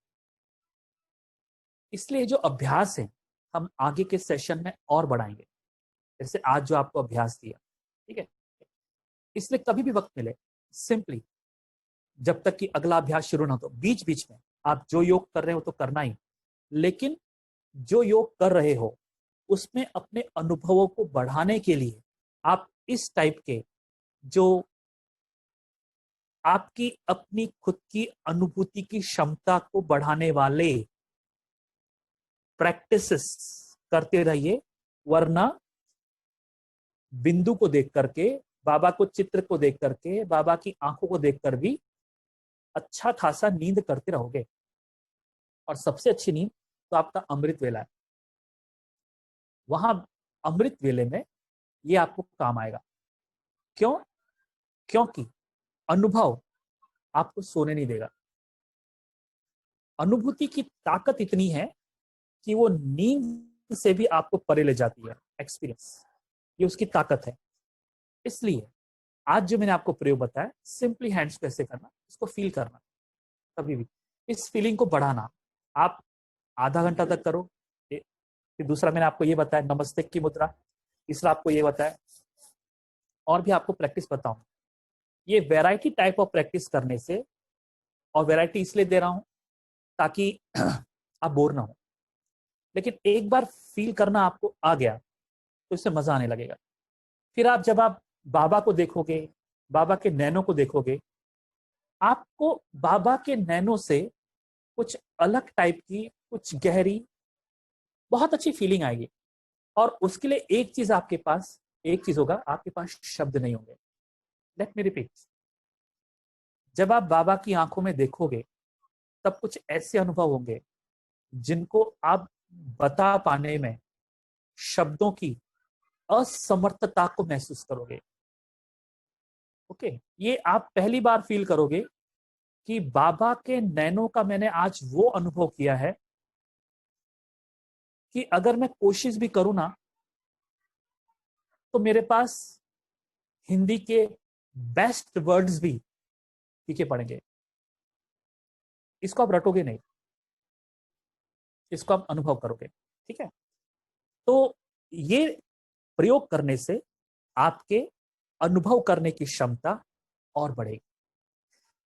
इसलिए जो अभ्यास है हम आगे के सेशन में और बढ़ाएंगे, जैसे आज जो आपको अभ्यास दिया, ठीक है। इसलिए कभी भी वक्त मिले, सिंपली जब तक कि अगला अभ्यास शुरू ना हो, बीच बीच में आप जो योग कर रहे हो तो करना ही, लेकिन जो योग कर रहे हो उसमें अपने अनुभवों को बढ़ाने के लिए आप इस टाइप के जो आपकी अपनी खुद की अनुभूति की क्षमता को बढ़ाने वाले प्रैक्टिसेस करते रहिए, वरना बिंदु को देख करके, बाबा को चित्र को देख करके, बाबा की आंखों को देखकर भी अच्छा खासा नींद करते रहोगे। और सबसे अच्छी नींद तो आपका अमृत वेला है। वहां अमृत वेले में ये आपको काम आएगा। क्यों? क्योंकि अनुभव आपको सोने नहीं देगा। अनुभूति की ताकत इतनी है कि वो नींद से भी आपको परे ले जाती है। एक्सपीरियंस, ये उसकी ताकत है। इसलिए आज जो मैंने आपको प्रयोग बताया, सिंपली हैंड्स को ऐसे करना, इसको फील करना, कभी भी इस फीलिंग को बढ़ाना। आप आधा घंटा तक करो। फिर दूसरा मैंने आपको ये बताया नमस्ते की मुद्रा, तीसरा आपको ये बताया, और भी आपको प्रैक्टिस बताऊं। ये वैरायटी टाइप ऑफ प्रैक्टिस करने से, और वैरायटी इसलिए दे रहा हूं ताकि आप बोर ना हो, लेकिन एक बार फील करना आपको आ गया तो इससे मजा आने लगेगा। फिर आप जब आप बाबा को देखोगे, बाबा के नैनों को देखोगे, आपको बाबा के नैनों से कुछ अलग टाइप की, कुछ गहरी, बहुत अच्छी फीलिंग आएगी। और उसके लिए एक चीज आपके पास, एक चीज होगा, आपके पास शब्द नहीं होंगे। लेट मी रिपीट, जब आप बाबा की आंखों में देखोगे तब कुछ ऐसे अनुभव होंगे जिनको आप बता पाने में शब्दों की असमर्थता को महसूस करोगे। ओके, ये आप पहली बार फील करोगे कि बाबा के नैनों का मैंने आज वो अनुभव किया है कि अगर मैं कोशिश भी करूं ना तो मेरे पास हिंदी के बेस्ट वर्ड्स भी फीके पड़ेंगे। इसको आप रटोगे नहीं, इसको आप अनुभव करोगे। ठीक है, तो ये प्रयोग करने से आपके अनुभव करने की क्षमता और बढ़ेगी।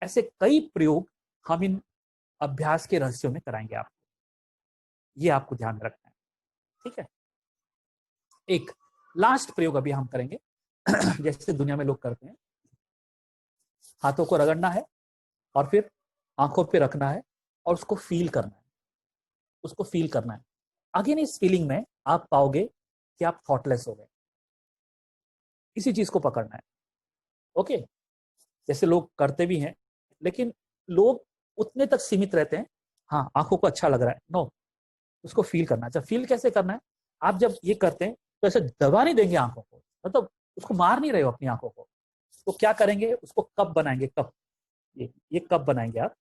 ऐसे कई प्रयोग हम इन अभ्यास के रहस्यों में कराएंगे आपको, ये आपको ध्यान में रखना है। ठीक है, एक लास्ट प्रयोग अभी हम करेंगे जैसे दुनिया में लोग करते हैं। हाथों को रगड़ना है और फिर आंखों पे रखना है और उसको फील करना है, उसको फील करना है। अगेन इस फीलिंग में आप पाओगे कि आप थॉटलेस हो गए। इसी चीज को पकड़ना है। ओके, जैसे लोग करते भी हैं, लेकिन लोग उतने तक सीमित रहते हैं। हाँ, आंखों को अच्छा लग रहा है, नो, उसको फील करना है। फील कैसे करना है? आप जब ये करते हैं तो ऐसे दबा नहीं देंगे आंखों को, मतलब उसको मार नहीं रहे हो अपनी आंखों को। तो क्या करेंगे, उसको कप बनाएंगे, कप, ये कप बनाएंगे आप।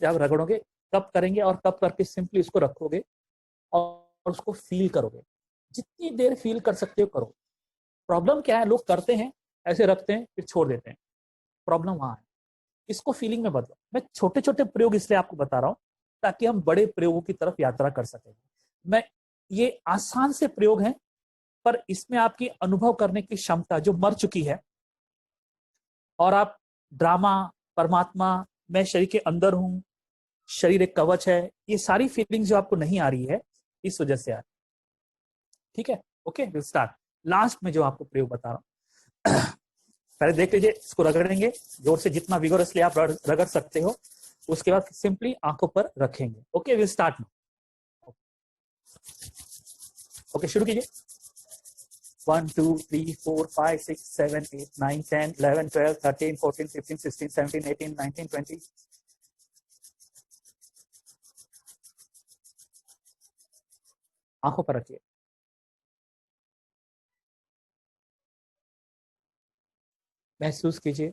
जब रगड़ोगे कप करेंगे और कप करके सिंपली उसको रखोगे और उसको फील करोगे। जितनी देर फील कर सकते हो करो। प्रॉब्लम क्या है, लोग करते हैं ऐसे रखते हैं फिर छोड़ देते हैं। प्रॉब्लम वहां है, इसको फीलिंग में बदलो। मैं छोटे छोटे प्रयोग इसलिए आपको बता रहा हूं ताकि हम बड़े प्रयोगों की तरफ यात्रा कर सकें। मैं ये आसान से प्रयोग हैं, पर इसमें आपकी अनुभव करने की क्षमता जो मर चुकी है, और आप ड्रामा, परमात्मा, मैं शरीर के अंदर हूं, शरीर एक कवच है, ये सारी फीलिंग जो आपको नहीं आ रही है इस वजह से आ रही। ठीक है, ओके, विल स्टार्ट। लास्ट में जो आपको प्रयोग बता रहा हूं पहले देख लीजिए। इसको रगड़ेंगे जोर से, जितना विगोरसली आप रगड़ सकते हो। उसके बाद सिंपली आंखों पर रखेंगे। Okay, will start. ओके, शुरू कीजिए। 1 2 3 4 5 6 7 8 9 10 11 12 13 14 15 16 17 18 19 20। आंखों पर रखिए। महसूस कीजिए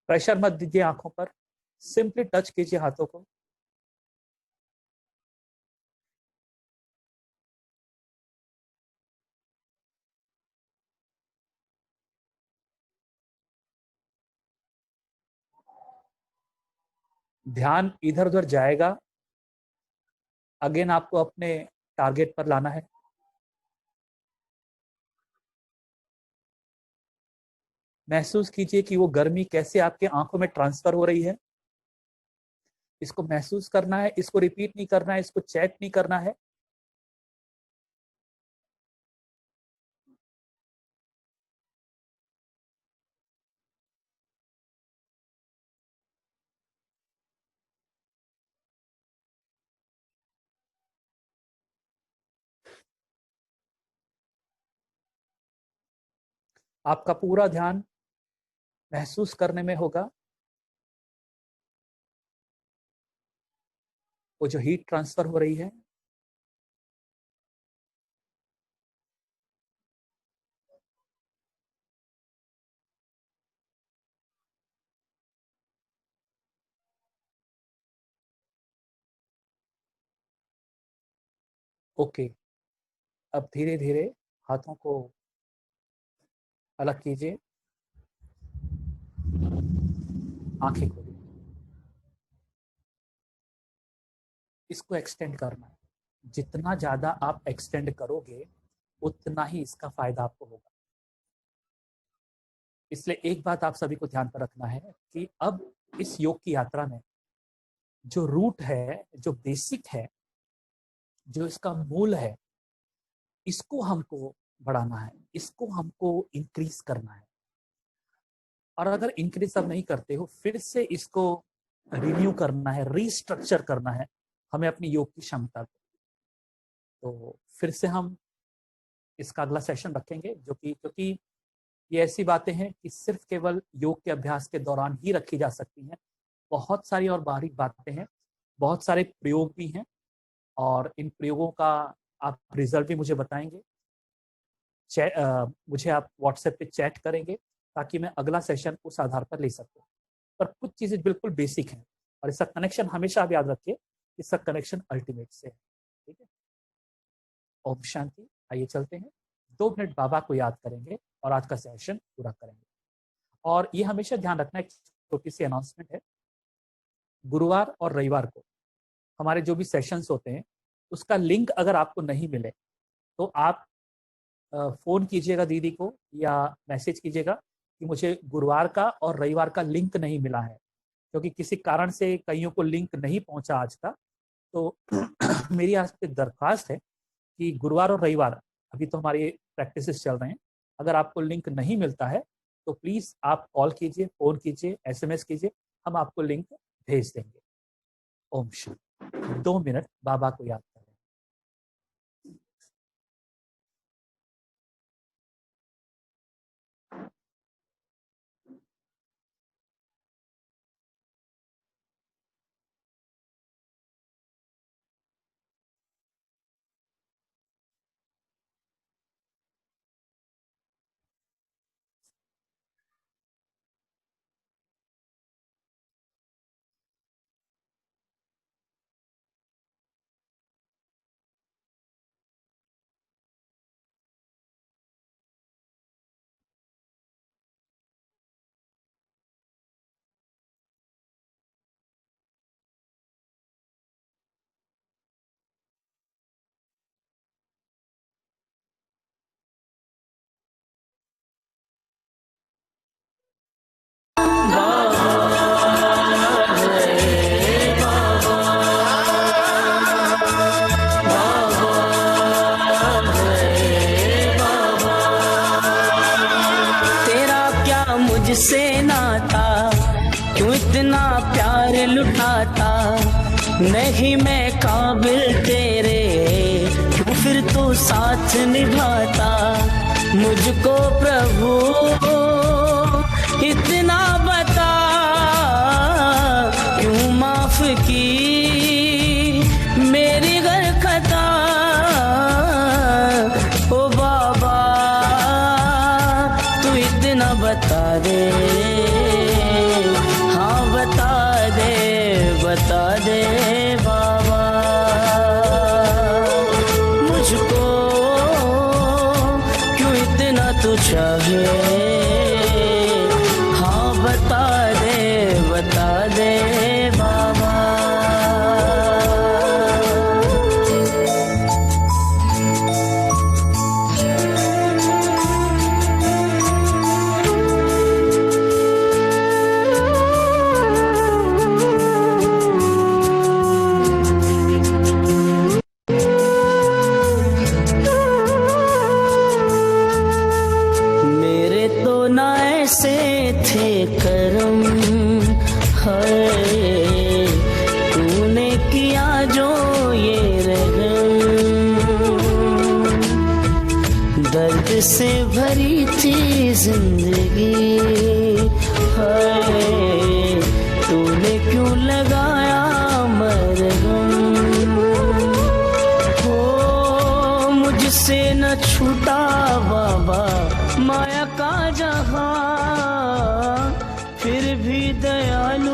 प्रेशर मत दीजिए आंखों पर, सिंपली टच कीजिए हाथों को। ध्यान इधर उधर जाएगा, अगेन आपको अपने टारगेट पर लाना है। महसूस कीजिए कि वो गर्मी कैसे आपके आंखों में ट्रांसफर हो रही है। इसको महसूस करना है, इसको रिपीट नहीं करना है, इसको चेक नहीं करना है। आपका पूरा ध्यान महसूस करने में होगा, वो जो हीट ट्रांसफर हो रही है। ओके, अब धीरे धीरे हाथों को अलग कीजिए, आंखें खोलिए। इसको एक्सटेंड करना है, जितना ज्यादा आप एक्सटेंड करोगे उतना ही इसका फायदा आपको होगा। इसलिए एक बात आप सभी को ध्यान पर रखना है कि अब इस योग की यात्रा में जो रूट है, जो बेसिक है, जो इसका मूल है, इसको हमको बढ़ाना है, इसको हमको इंक्रीज करना है। और अगर इंक्रीज आप नहीं करते हो, फिर से इसको रिन्यू करना है, रीस्ट्रक्चर करना है हमें अपनी योग की क्षमता को। तो फिर से हम इसका अगला सेशन रखेंगे, जो कि क्योंकि ये ऐसी बातें हैं कि सिर्फ केवल योग के अभ्यास के दौरान ही रखी जा सकती हैं। बहुत सारी और बारीक बातें हैं, बहुत सारे प्रयोग भी हैं, और इन प्रयोगों का आप रिजल्ट भी मुझे बताएंगे। मुझे आप व्हाट्सएप पे चैट करेंगे ताकि मैं अगला सेशन उस आधार पर ले सकूं। पर कुछ चीजें बिल्कुल बेसिक हैं, और इसका कनेक्शन हमेशा आप याद रखिए, इसका कनेक्शन अल्टीमेट से है। ठीक है, ओम शांति। आइए चलते हैं, 2 मिनट बाबा को याद करेंगे और आज का सेशन पूरा करेंगे। और ये हमेशा ध्यान रखना, एक छोटी सी अनाउंसमेंट है, गुरुवार और रविवार को हमारे जो भी सेशंस होते हैं उसका लिंक अगर आपको नहीं मिले तो आप फोन कीजिएगा दीदी को या मैसेज कीजिएगा कि मुझे गुरुवार का और रविवार का लिंक नहीं मिला है, क्योंकि किसी कारण से कईयों को लिंक नहीं पहुंचा आज का। तो मेरी आपसे दरख्वास्त है कि गुरुवार और रविवार, अभी तो हमारे प्रैक्टिसेस चल रहे हैं, अगर आपको लिंक नहीं मिलता है तो प्लीज आप कॉल कीजिए, फोन कीजिए, SMS कीजिए, हम आपको लिंक भेज देंगे। ओम शांति। 2 मिनट बाबा को याद करें। मुझसे नाता क्यों इतना प्यार लुटाता, नहीं मैं काबिल तेरे क्यों फिर तू साथ निभाता, मुझको प्रभु इतना बता क्यों माफ की मेरी गलखता। ओ बाबा तू इतना बता दे बाबा। मेरे तो ना ऐसे थे करम है, तूने किया जो ये रहम। दर्द से भरी थी जिंदगी है, तूने क्यों लगाया मरहम। हो मुझसे न छूटा बाबा माया का जहां, फिर भी दयालु